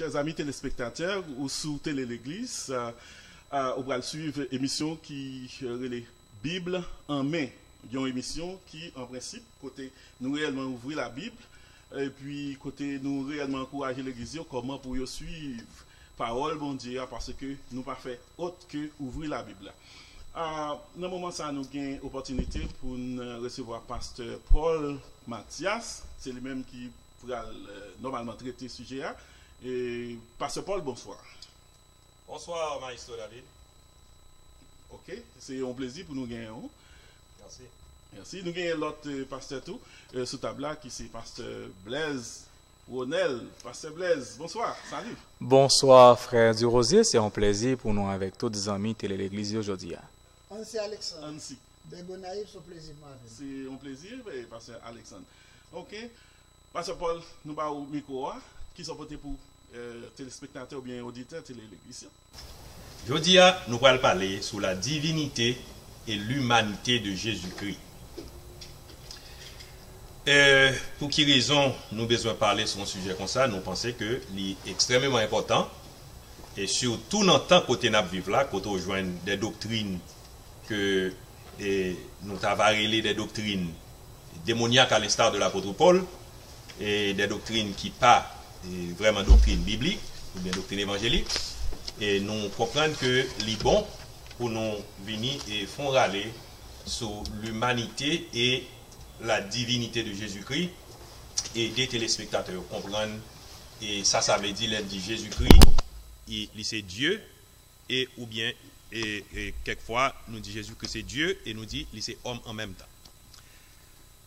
chers amis téléspectateurs ou sous Télé l'Église, on va suivre une émission qui relève Bible en main. Une émission qui, en principe, côté nous réellement ouvrir la Bible, et puis côté nous réellement encourager l'Église, comment pour y suivre parole bon Dieu, parce que nous pas fait autre que ouvrir la Bible. Dans le moment ça nous avons opportunité pour recevoir pasteur Paul Mathias, c'est lui-même qui pourra normalement traiter ce sujet. Et pasteur Paul, bonsoir. Bonsoir, Maestro David. Ok, c'est un plaisir pour nous gagner. Merci. Merci. Nous avons l'autre pasteur tout, sous table là, qui c'est pasteur Blaise Ronel. Pasteur Blaise, bonsoir, salut. Bonsoir, frère du Rosier. C'est un plaisir pour nous avec tous les amis Télé l'Église aujourd'hui. Ansi Alexandre. Ansi. Begonaïf, c'est un plaisir. C'est un plaisir, pasteur Alexandre. Ok. Pasteur Paul, nous avons un micro qui sont portés pour téléspectateurs ou bien auditeurs Télé l'Église. Aujourd'hui, nous allons parler sur la divinité et l'humanité de Jésus-Christ. Pour qui raison nous avons besoin de parler sur un sujet comme ça? Nous pensons que c'est extrêmement important. Et surtout dans le temps que nous vivons là, quand on rejoint des doctrines que nous avons relé des doctrines démoniaques à l'instar de l'apôtre Paul, et des doctrines qui ne sont pas vraiment doctrines bibliques, ou bien doctrines évangéliques. Et nous comprenons que c'est bon pour nous venir et font râler sur l'humanité et la divinité de Jésus-Christ, et des téléspectateurs comprennent, et ça veut dire l'aide de Jésus-Christ, c'est Dieu, et ou bien, et quelquefois, nous dit Jésus que c'est Dieu, et nous dit c'est homme en même temps.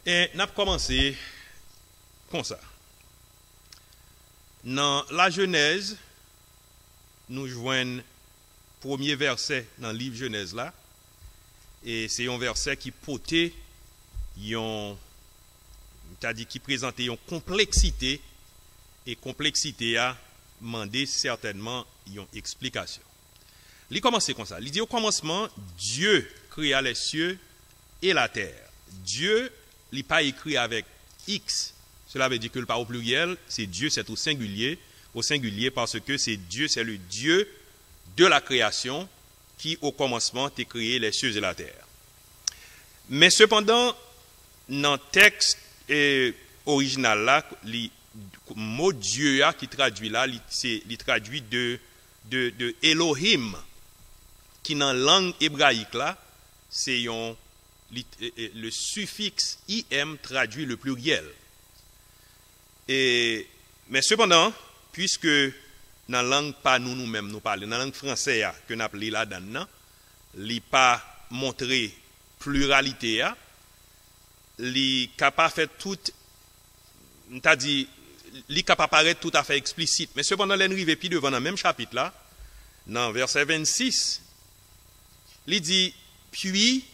Et nous avons commencé comme ça. Dans la Genèse, nous joignons premier verset dans le livre Genèse là, et c'est un verset qui portait qui présentait une complexité, et complexité a demandé certainement une explication. Il commence comme ça. Il dit au commencement, Dieu créa les cieux et la terre. Dieu, il n'est pas écrit avec X. Cela veut dire que le pas au pluriel, c'est Dieu, c'est au singulier parce que c'est Dieu, c'est le Dieu de la création qui au commencement a créé les cieux et la terre. Mais cependant, dans le texte original là, le mot Dieu qui traduit là, il traduit de Elohim, qui dans la langue hébraïque là, c'est le suffixe im traduit le pluriel. Mais cependant, puisque dans la langue pas nous-mêmes nous parlons, dans la langue française que nous appelons là-dedans, il n'est pas montré pluralité, il est capable de faire tout, c'est-à-dire, il est capable de paraître tout à fait explicite. Mais cependant, l'arrivée puis devant dans le même chapitre là, dans verset 26, il dit, puis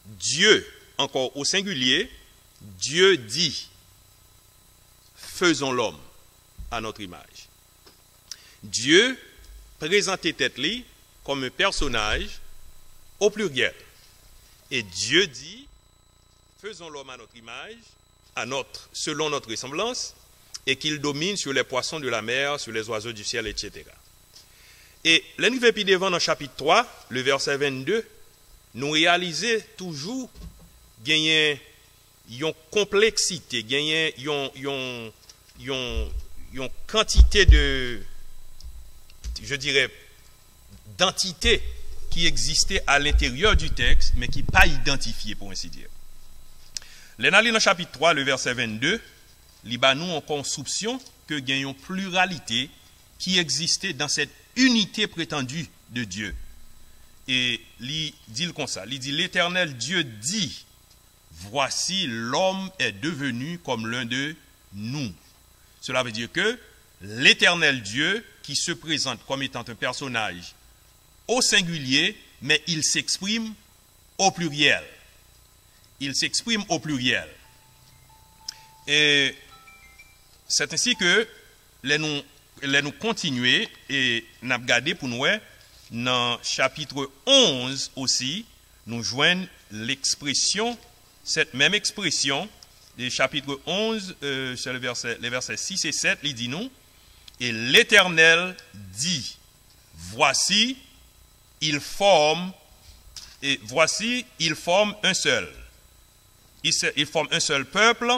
Dieu, encore au singulier, Dieu dit, faisons l'homme à notre image. Dieu présentait tête-li comme un personnage au pluriel. Et Dieu dit, faisons l'homme à notre image, selon notre ressemblance, et qu'il domine sur les poissons de la mer, sur les oiseaux du ciel, etc. Et l'arrivée puis devant dans chapitre 3, le verset 22, nous réalisons toujours gagner une complexité, gagner une quantité de, je dirais, d'entités qui existaient à l'intérieur du texte, mais qui n'est pas identifiées, pour ainsi dire. Dans le chapitre 3, le verset 22, nous avons une soupçon que il y a une pluralité qui existait dans cette unité prétendue de Dieu. Et il dit comme ça, il dit, l'Éternel Dieu dit, voici l'homme est devenu comme l'un de nous. Cela veut dire que l'Éternel Dieu, qui se présente comme étant un personnage au singulier, mais il s'exprime au pluriel. Il s'exprime au pluriel. Et c'est ainsi que nous continuer et nous regarder pour nous, dans chapitre 11 aussi, nous joignons l'expression, cette même expression, du chapitre 11, c'est les versets 6 et 7, il dit nous, Et l'Éternel dit, voici, ils forment un seul. Ils forment un seul peuple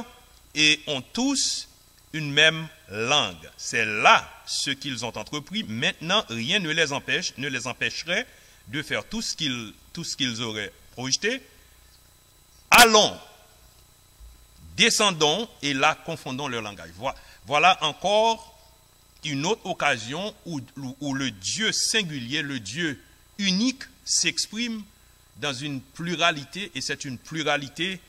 et ont tous une même langue. C'est là ce qu'ils ont entrepris. Maintenant, rien ne les empêcherait de faire tout ce qu'ils auraient projeté. Allons, descendons et là confondons leur langage. Voilà encore une autre occasion où le Dieu singulier, le Dieu unique s'exprime dans une pluralité, et c'est une pluralité,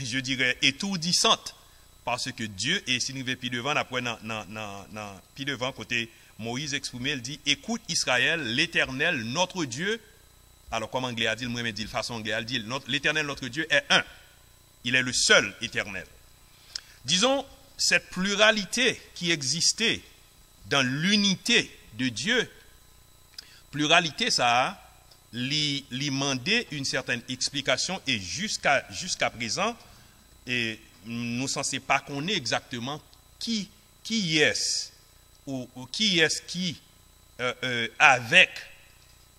je dirais, étourdissante, parce que Dieu, et si nous pi devant, après dans pi devant, côté Moïse exprimé, il dit, écoute Israël, l'Éternel, notre Dieu, alors comme anglais a dit, moi dit de façon anglaise, il dit, l'Éternel, notre Dieu, est un. Il est le seul éternel. Disons, cette pluralité qui existait dans l'unité de Dieu, pluralité, ça lui demandait une certaine explication, et jusqu'à présent, et nous ne censons pas connaître exactement qui est-ce, ou qui est-ce qui, avec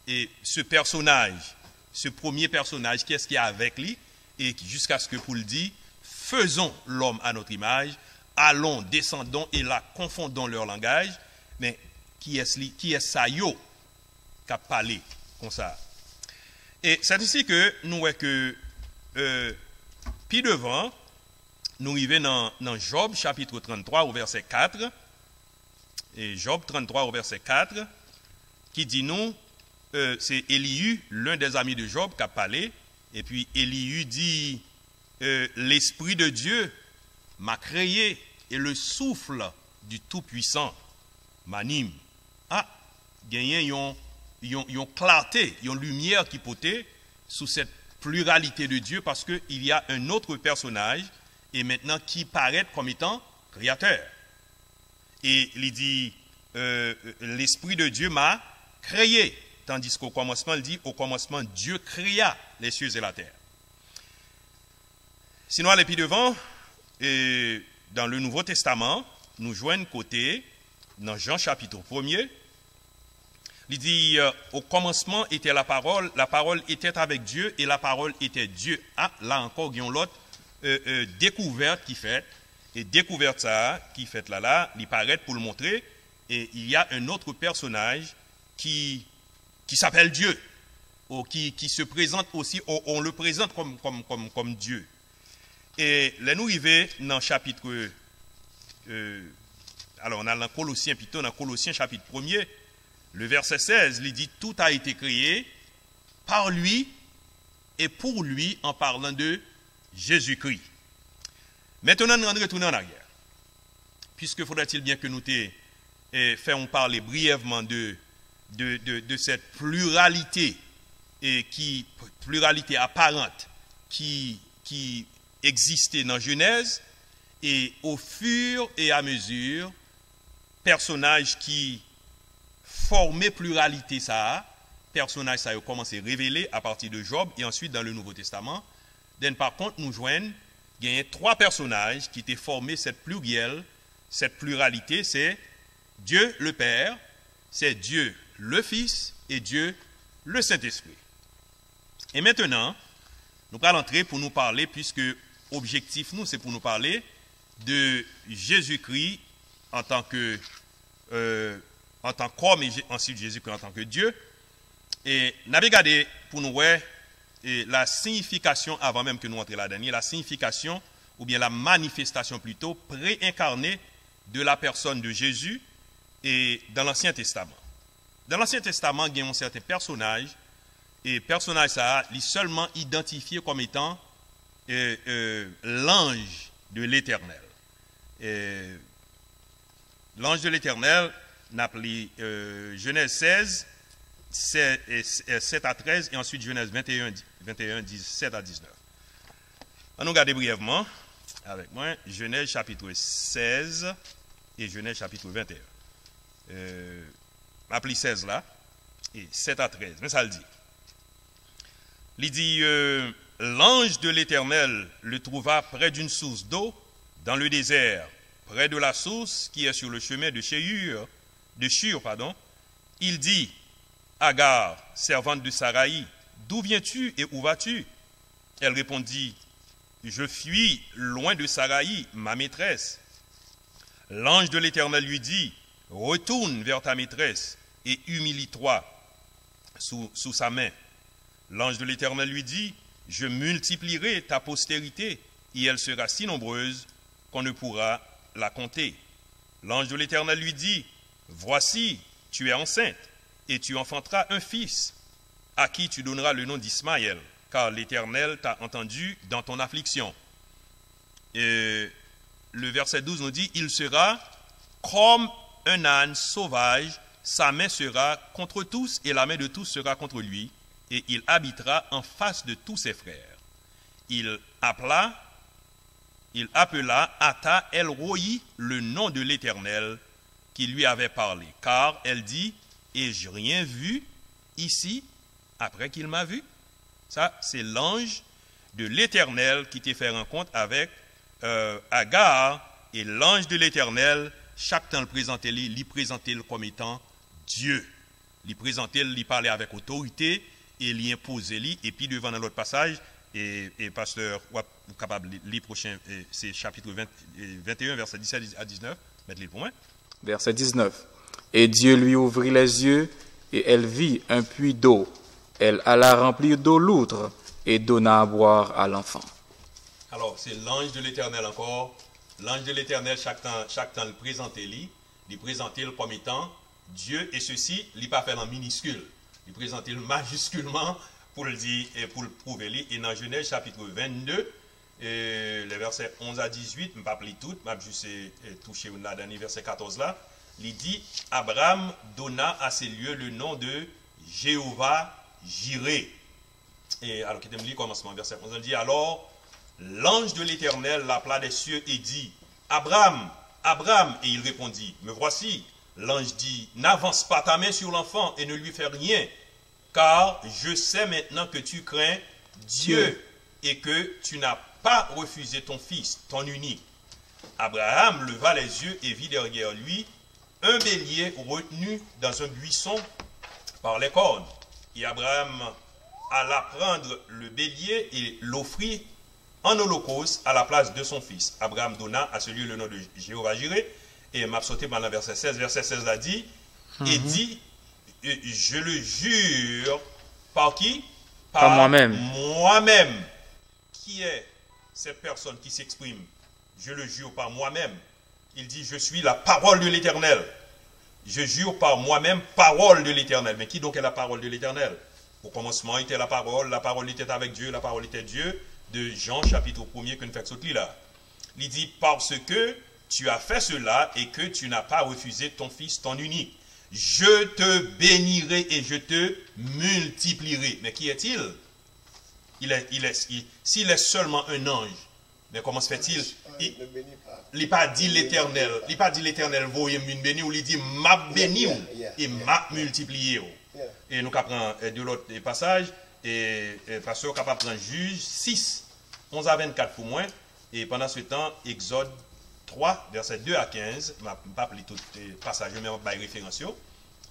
et ce personnage, ce premier personnage, qui est-ce qui est avec lui, et jusqu'à ce que pour le dire, faisons l'homme à notre image, allons, descendons et là confondons leur langage, mais qui est ça yo qui a parlé comme ça. Et c'est ici que nous voyons que puis devant, nous arrivons dans Job chapitre 33 au verset 4, et Job 33 au verset 4, qui dit nous, c'est Élihu, l'un des amis de Job, qui a parlé, et puis Élihu dit, l'Esprit de Dieu m'a créé, et le souffle du Tout-Puissant m'anime. Ah, il y a une clarté, une lumière qui potait sous cette pluralité de Dieu, parce qu'il y a un autre personnage, et maintenant qui paraît comme étant créateur. Et il dit, l'Esprit de Dieu m'a créé, tandis qu'au commencement, il dit, au commencement, Dieu créa les cieux et la terre. Sinon, à l'épi devant, et dans le Nouveau Testament, nous joignons côté, dans Jean chapitre 1er, il dit, au commencement était la parole était avec Dieu, et la parole était Dieu. Ah, là encore, il y a l'autre découverte qui fait, et découverte ça, qui fait là, il paraît pour le montrer, et il y a un autre personnage qui s'appelle Dieu, ou qui se présente aussi, on le présente comme Dieu. Et là, nous arrivons dans le chapitre, alors on a dans Colossiens, plutôt dans Colossiens chapitre 1er, le verset 16, il dit, tout a été créé par lui et pour lui, en parlant de Jésus-Christ. Maintenant, nous retournons en arrière. Puisque faudrait-il bien que nous fassions parler brièvement de cette pluralité, pluralité apparente qui existait dans Genèse, et au fur et à mesure, personnages qui formaient pluralité personnages ça a commencé à révéler à partir de Job, et ensuite dans le Nouveau Testament. Par contre, nous joignons, il y a 3 personnages qui étaient formés cette pluralité, c'est Dieu le Père, c'est Dieu le Fils et Dieu le Saint-Esprit. Et maintenant, nous allons entrer pour nous parler, puisque objectif nous, c'est pour nous parler de Jésus-Christ en tant qu'homme, et ensuite Jésus-Christ en tant que Dieu. Et nous avons regardé pour nous voir la signification, avant même que nous entrions là-dedans, la signification, ou bien la manifestation plutôt, préincarnée de la personne de Jésus et dans l'Ancien Testament. Dans l'Ancien Testament, il y a un certain personnage, et personnage ça est seulement identifié comme étant l'ange de l'Éternel. L'ange de l'Éternel, appelé Genèse 16, 7 à 13, et ensuite Genèse 21, 17 à 19. On nous regarde brièvement avec moi Genèse chapitre 16 et Genèse chapitre 21. Appelé 16 là, et 7 à 13. Mais ça le dit. Il dit, l'ange de l'Éternel le trouva près d'une source d'eau dans le désert, près de la source qui est sur le chemin de Shur, il dit, Agar, servante de Saraï, d'où viens-tu et où vas-tu? Elle répondit, je fuis loin de Saraï, ma maîtresse. L'ange de l'Éternel lui dit, retourne vers ta maîtresse et humilie-toi sous sa main. L'ange de l'Éternel lui dit, je multiplierai ta postérité et elle sera si nombreuse qu'on ne pourra la compter. L'ange de l'Éternel lui dit, voici, tu es enceinte et tu enfanteras un fils à qui tu donneras le nom d'Ismaël, car l'Éternel t'a entendu dans ton affliction. Et le verset 12 nous dit, il sera comme un âne sauvage, sa main sera contre tous et la main de tous sera contre lui, et il habitera en face de tous ses frères. Il appela Ata El Roi, le nom de l'Éternel qui lui avait parlé, car elle dit, ai-je rien vu ici après qu'il m'a vu? Ça, c'est l'ange de l'Éternel qui t'a fait rencontre avec Agar, et l'ange de l'Éternel, chaque temps le présentait, lui présentait comme étant Dieu. Il présentait, il parlait avec autorité, et il imposait, et puis devant dans l'autre passage, et pasteur, vous capable de lire prochain, c'est chapitre 21, verset 17 à 19, mettez-le pour moi. Verset 19. Et Dieu lui ouvrit les yeux, et elle vit un puits d'eau. Elle alla remplir d'eau l'outre, et donna à boire à l'enfant. Alors, c'est l'ange de l'Éternel encore. L'ange de l'Éternel, chaque temps, le présentait, il présentait comme étant Dieu, et ceci, il n'est pas fait en minuscule. Il présentait majusculement pour le dire et pour le prouver. Et dans Genèse chapitre 22, les versets 11 à 18, je ne vais pas appeler tout, je vais juste toucher là dans le verset 14 là. Il dit, Abraham donna à ces lieux le nom de Jéhovah Jireh. Et alors, qui est le commencement, verset 11, il dit, alors, l'ange de l'Éternel l'appela des cieux et dit, Abraham, Abraham, et il répondit, me voici. L'ange dit, n'avance pas ta main sur l'enfant et ne lui fais rien, car je sais maintenant que tu crains Dieu et que tu n'as pas refusé ton fils, ton unique. Abraham leva les yeux et vit derrière lui un bélier retenu dans un buisson par les cornes. Et Abraham alla prendre le bélier et l'offrit en holocauste à la place de son fils. Abraham donna à celui le nom de Jéhovah Jireh. Et m'a sauté pendant verset 16. Verset 16 a dit, et dit, je le jure, par qui? Par moi-même. Moi-même. Qui est cette personne qui s'exprime? Je le jure par moi-même. Il dit, je suis la parole de l'Éternel. Je jure par moi-même, parole de l'Éternel. Mais qui donc est la parole de l'Éternel? Au commencement était la parole était avec Dieu, la parole était Dieu, de Jean chapitre 1er que nous faisons sauter là. Il dit, parce que tu as fait cela et que tu n'as pas refusé ton fils, ton unique. Je te bénirai et je te multiplierai. Mais qui est-il? S'il est seulement un ange, mais comment se fait-il? Il n'a pas dit l'Éternel. Il n'a pas dit l'Éternel, voyez me bénir, ou il dit m'a béni et m'a multiplié. Et nous apprenons de l'autre passage, et pasteur capable de prendre Juge 6, 11 à 24 pour moi, et pendant ce temps, Exode 3, verset 2 à 15, je ne vais pas appeler tout le passage, mais on va référence.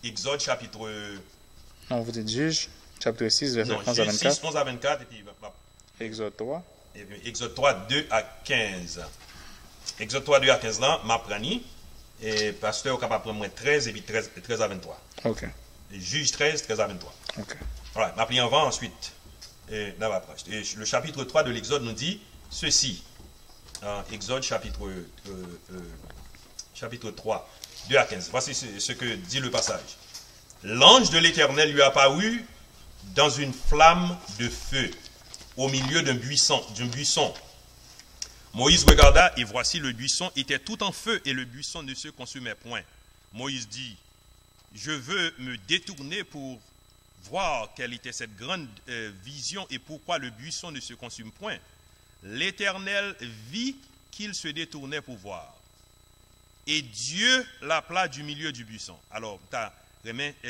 Exode chapitre... Non, vous dites Juge, chapitre 6, verset 11 à 24. 6, 11 à 24, et puis... Exode 3. Et puis, Exode 3, 2 à 15. Exode 3, 2 à 15, là, m'apprends, et pasteur est capable de prendre 13, et puis 13 à 23. Ok. Et Juge 13, 13 à 23. Ok. Voilà, m'apprends avant, ensuite. Et le chapitre 3 de l'Exode nous dit ceci. Exode chapitre 3, 2 à 15. Voici ce que dit le passage. L'ange de l'Éternel lui apparut dans une flamme de feu au milieu d'un buisson. Moïse regarda et voici le buisson était tout en feu et le buisson ne se consumait point. Moïse dit, je veux me détourner pour voir quelle était cette grande vision et pourquoi le buisson ne se consume point. L'Éternel vit qu'il se détournait pour voir. Et Dieu l'appela du milieu du buisson. Alors,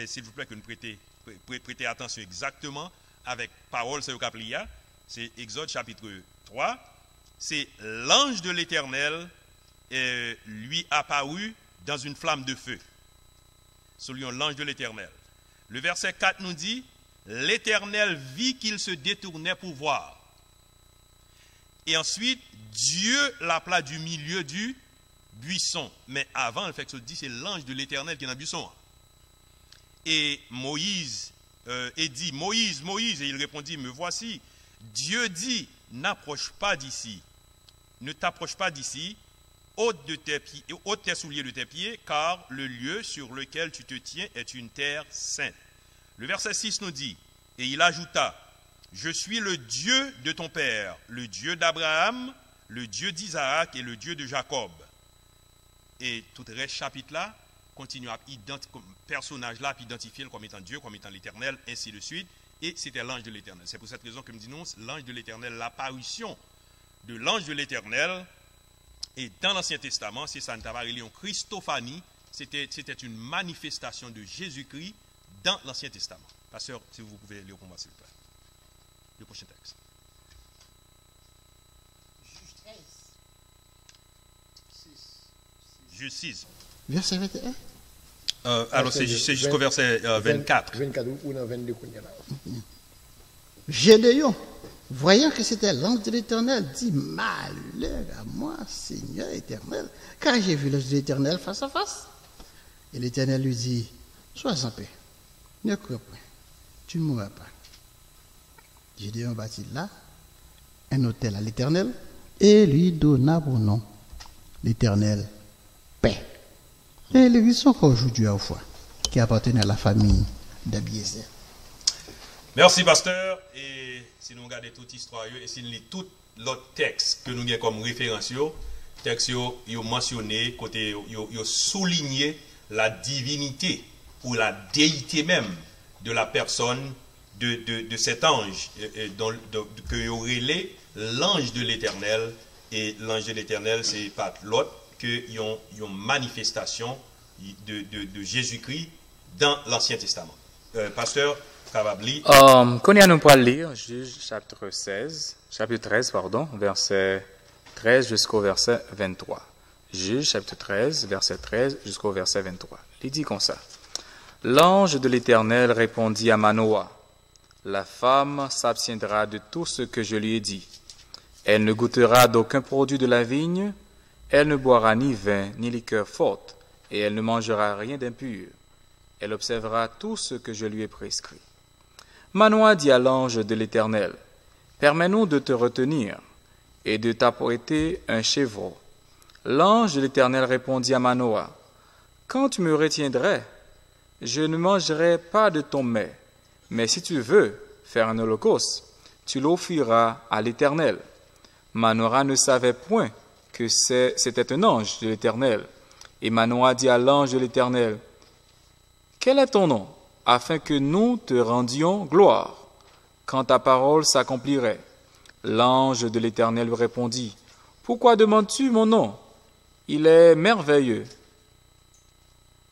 s'il vous plaît, que nous prêtez attention exactement avec parole, c'est Exode chapitre 3. C'est l'ange de l'Éternel lui apparut dans une flamme de feu. Selon l'ange de l'Éternel. Le verset 4 nous dit, l'Éternel vit qu'il se détournait pour voir. Et ensuite, Dieu l'appela du milieu du buisson. Mais avant, le fait que ça dit, c'est l'ange de l'Éternel qui est dans le buisson. Et Moïse dit, Moïse, Moïse, et il répondit, me voici. Dieu dit, n'approche pas d'ici, ne t'approche pas d'ici, ôte tes souliers de tes pieds, car le lieu sur lequel tu te tiens est une terre sainte. Le verset 6 nous dit, et il ajouta, je suis le Dieu de ton père, le Dieu d'Abraham, le Dieu d'Isaac et le Dieu de Jacob. Et tout le reste chapitre-là continue à personnage là, identifier comme étant Dieu, comme étant l'Éternel, ainsi de suite. Et c'était l'ange de l'Éternel. C'est pour cette raison que nous disons l'ange de l'Éternel, l'apparition de l'ange de l'Éternel. Et dans l'Ancien Testament, c'est ça, nous avons parlé en Christophanie, c'était une manifestation de Jésus-Christ dans l'Ancien Testament. Pasteur, si vous pouvez lire pour moi, s'il vous plaît. Le prochain texte. Juge 13. 6. Juge 6. Verset 21. Alors, c'est jusqu'au verset 24. 24 ou dans 22. Gédéon, voyant que c'était l'ange de l'Éternel, dit, malheur à moi, Seigneur éternel, car j'ai vu l'ange de l'Éternel face à face. Et l'Éternel lui dit, sois en paix, ne crains point, tu ne mourras pas. Gédéon bâtit là un autel à l'Éternel et lui donna pour nom l'Éternel paix. Et l'église sont encore aujourd'hui à fois, qui appartenait à la famille d'Abiézer. Merci, pasteur. Et si nous regardons toute l'histoire, et si nous lisons tout l'autre texte que nous avons comme référence, texte yo mentionné, côté yo souligné la divinité ou la déité même de la personne de cet ange, que yo relé l'ange de l'Éternel. Et l'ange de l'Éternel, c'est pas l'autre que une manifestation de Jésus-Christ dans l'Ancien Testament. Pasteur Kavabli. Qu'on y a nous pour lire, Juge chapitre 13, verset 13 jusqu'au verset 23. Juge chapitre 13, verset 13 jusqu'au verset 23. Il dit comme ça. L'ange de l'Éternel répondit à Manoah, la femme s'abstiendra de tout ce que je lui ai dit. Elle ne goûtera d'aucun produit de la vigne, elle ne boira ni vin, ni liqueur forte, et elle ne mangera rien d'impur. Elle observera tout ce que je lui ai prescrit. Manoah dit à l'ange de l'Éternel, permets-nous de te retenir et de t'apprêter un chevreau. L'ange de l'Éternel répondit à Manoah, quand tu me retiendrais, je ne mangerai pas de ton mets, mais si tu veux faire un holocauste, tu l'offriras à l'Éternel. Manoah ne savait point que c'était un ange de l'Éternel. Et Manoah dit à l'ange de l'Éternel, quel est ton nom, afin que nous te rendions gloire, quand ta parole s'accomplirait? L'ange de l'Éternel lui répondit, pourquoi demandes-tu mon nom? Il est merveilleux.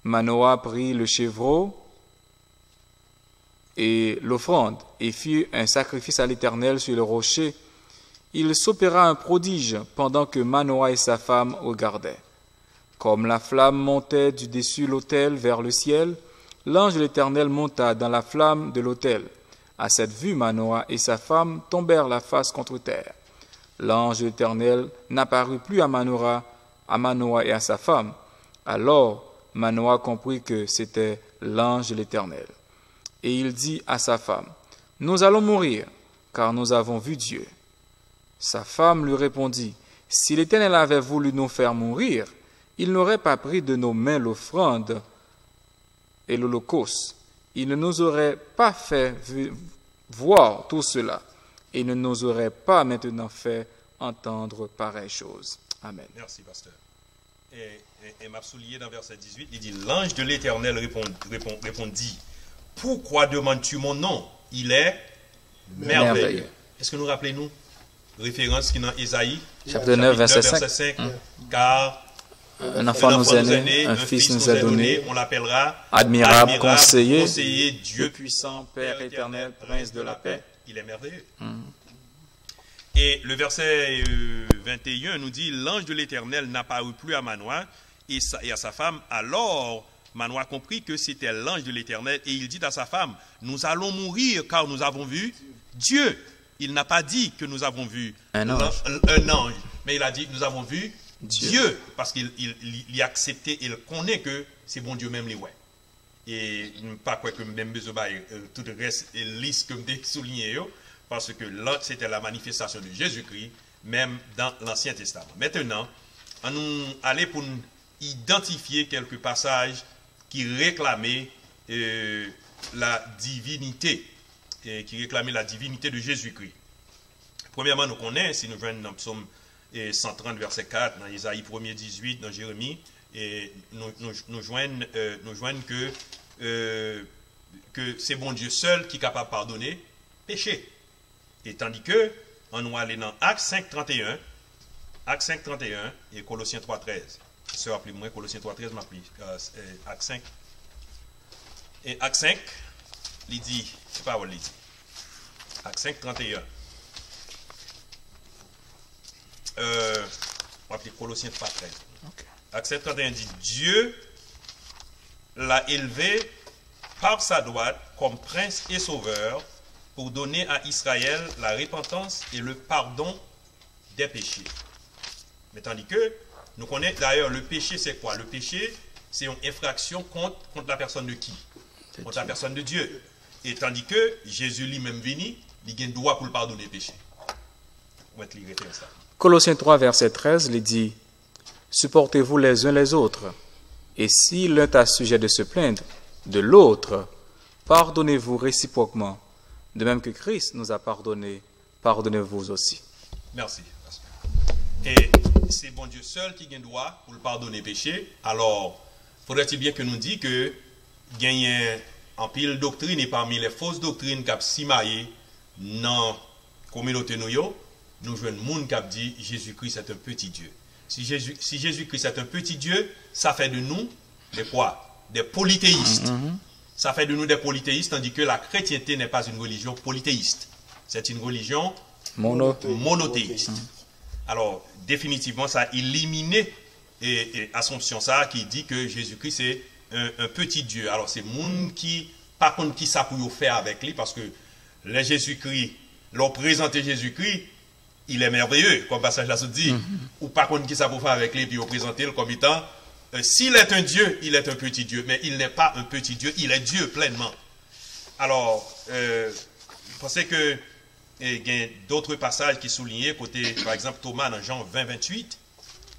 Manoah prit le chevreau et l'offrande, et fit un sacrifice à l'Éternel sur le rocher. Il s'opéra un prodige pendant que Manoah et sa femme regardaient. Comme la flamme montait du dessus l'autel vers le ciel, l'ange de l'Éternel monta dans la flamme de l'autel. À cette vue, Manoah et sa femme tombèrent la face contre terre. L'ange de l'Éternel n'apparut plus à Manoah et à sa femme. Alors Manoah comprit que c'était l'ange de l'Éternel. Et il dit à sa femme, « Nous allons mourir, car nous avons vu Dieu. » Sa femme lui répondit, « Si l'Éternel avait voulu nous faire mourir, il n'aurait pas pris de nos mains l'offrande et l'holocauste. Il ne nous aurait pas fait voir tout cela, et il ne nous aurait pas maintenant fait entendre pareille chose. » Amen. Merci, pasteur. Et m'a souligné dans verset 18, il dit, l'ange de l'Éternel répondit, pourquoi demandes-tu mon nom? Il est merveilleux. Est-ce que nous rappelez-nous référence qui est dans Ésaïe, chapitre 9, verset 5. Car un enfant nous est né, un fils nous est donné, on l'appellera admirable, conseiller, Dieu puissant, Père éternel, prince de la paix. Il est merveilleux. Et le verset 21 nous dit, l'ange de l'Éternel n'apparut plus à Manoah et à sa femme. Alors Manoah comprit que c'était l'ange de l'Éternel et il dit à sa femme, nous allons mourir car nous avons vu Dieu. Il n'a pas dit que nous avons vu un ange, mais il a dit nous avons vu Dieu, parce qu'il a accepté, il connaît que c'est bon Dieu même les ouais. Et pas quoi que même besoin tout le reste est liste comme des souligné parce que là c'était la manifestation de Jésus-Christ même dans l'Ancien Testament. Maintenant, on nous aller pour nous identifier quelques passages qui réclamaient la divinité de Jésus-Christ. Premièrement, nous connaissons, si nous venons dans Psaume 130, verset 4, dans Isaïe 1er 18, dans Jérémie, et nous joignons que c'est bon Dieu seul qui est capable de pardonner péché. Et tandis que, on va aller dans Actes 5, 31, et Colossiens 3, 13. Se rappelez-moi, Colossiens 3, 13 m'appelle Actes 5. Et Actes 5, il dit, c'est pas où il dit. Actes 5, 31. On va appeler Colossiens 3, 13. Okay. Actes 5, 31 dit, Dieu l'a élevé par sa droite comme prince et sauveur pour donner à Israël la repentance et le pardon des péchés. Mais tandis que, nous connaissons d'ailleurs le péché, c'est quoi? Le péché, c'est une infraction contre la personne de qui? Contre la personne de Dieu. Et tandis que Jésus lui-même venu, il a un droit pour le pardonner le péché. On va lire ça. Colossiens 3, verset 13, il dit, supportez-vous les uns les autres, et si l'un a sujet de se plaindre de l'autre, pardonnez-vous réciproquement, de même que Christ nous a pardonné, pardonnez-vous aussi. Merci. Et c'est bon Dieu seul qui a le droit pour le pardonner le péché. Alors, faudrait-il bien que nous disions que il y a en pile doctrine et parmi les fausses doctrines qui ont simaillé dans la communauté nous jouons un monde qui a dit Jésus-Christ est un petit Dieu. Si Jésus-Christ est un petit Dieu, ça fait de nous des quoi? Des polythéistes. Ça fait de nous des polythéistes, tandis que la chrétienté n'est pas une religion polythéiste. C'est une religion monothéiste. Alors, définitivement, ça a éliminé l'assomption ça qui dit que Jésus-Christ est un petit Dieu. Alors, c'est monde qui, par contre, qui ça pour faire avec lui, parce que les Jésus-Christ, leur présenter Jésus-Christ, il est merveilleux, comme passage là se dit, ou par contre, qui ça pour faire avec lui, puis présenter le comme étant, s'il est un Dieu, il est un petit Dieu, mais il n'est pas un petit Dieu, il est Dieu pleinement. Alors, je pensais que il y a d'autres passages qui soulignent, côté, par exemple, Thomas dans Jean 20, 28,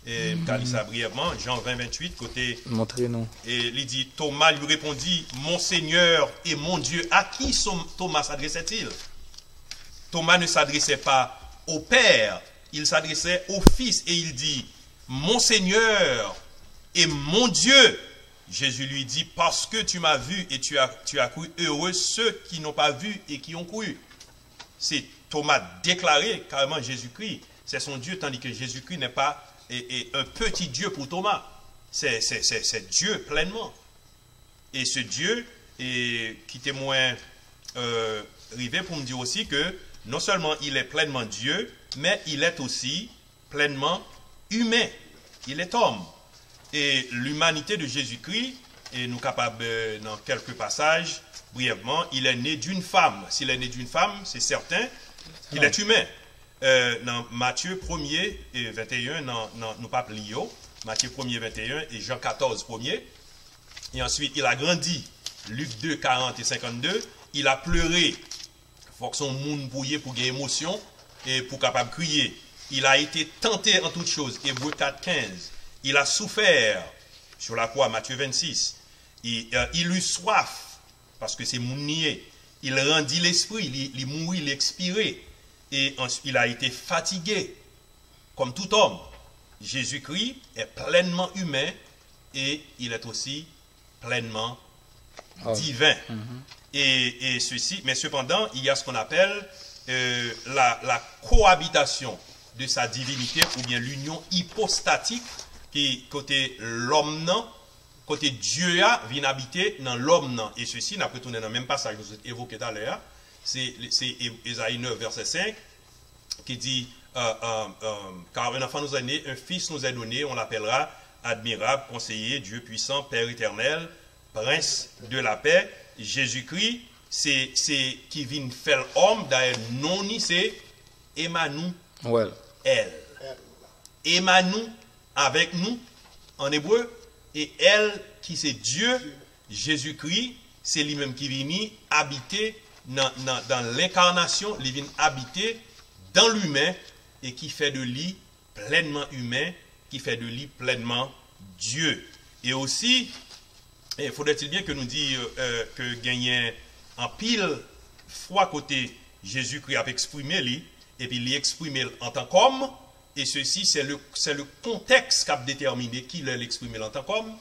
et ça brièvement, Jean 20, 28, côté... Montrez-nous. Et il dit, Thomas lui répondit, mon Seigneur et mon Dieu. À qui Thomas s'adressait-il? Thomas ne s'adressait pas au Père, il s'adressait au Fils, et il dit, mon Seigneur et mon Dieu. Jésus lui dit, parce que tu m'as vu et tu as cru, heureux ceux qui n'ont pas vu et qui ont cru. C'est Thomas déclaré carrément Jésus-Christ, c'est son Dieu, tandis que Jésus-Christ n'est pas un petit Dieu pour Thomas. C'est Dieu pleinement. Et ce Dieu qui témoin arrivé pour me dire aussi que non seulement il est pleinement Dieu, mais il est aussi pleinement humain. Il est homme. Et l'humanité de Jésus-Christ, et nous capables dans quelques passages, brièvement, il est né d'une femme. S'il est né d'une femme, c'est certain qu'il est humain. Dans Matthieu 1er et 21, nous pas lire, Matthieu 1er 21 et Jean 14 1er. Et ensuite, il a grandi, Luc 2, 40 et 52. Il a pleuré, il faut que son monde bouillé pour gagner émotion et pour capable crier. Il a été tenté en toutes choses, Hébreux 4, 15. Il a souffert sur la croix, Matthieu 26. Il eut soif, parce que c'est mounier. Il rendit l'esprit, il mourit, il expirait. Et il a été fatigué, comme tout homme. Jésus-Christ est pleinement humain et il est aussi pleinement divin. Et ceci, mais cependant, il y a ce qu'on appelle la cohabitation de sa divinité, ou bien l'union hypostatique, qui côté l'homme, côté Dieu vient habiter dans l'homme. Et ceci, n'a pas tourné dans le même passage que vous avez évoqué tout à l'heure. C'est Ésaïe 9, verset 5. qui dit, car un enfant nous est né, un fils nous est donné, on l'appellera admirable, conseiller, Dieu puissant, Père éternel, prince de la paix. Jésus-Christ, c'est qui vient faire homme, d'ailleurs, non, c'est Emmanuel. Emmanuel, avec nous, en hébreu, et elle, qui c'est Dieu, Jésus-Christ, c'est lui-même qui vient habiter dans l'incarnation, il vient habiter dans l'humain, et qui fait de lui pleinement humain, qui fait de lui pleinement Dieu. Et aussi, il faudrait-il bien que nous disions que gagner en pile fois côté Jésus-Christ a exprimé lui, et puis il exprimé en tant qu'homme, et ceci c'est le contexte qui a déterminé qu'il a exprimé en tant qu'homme,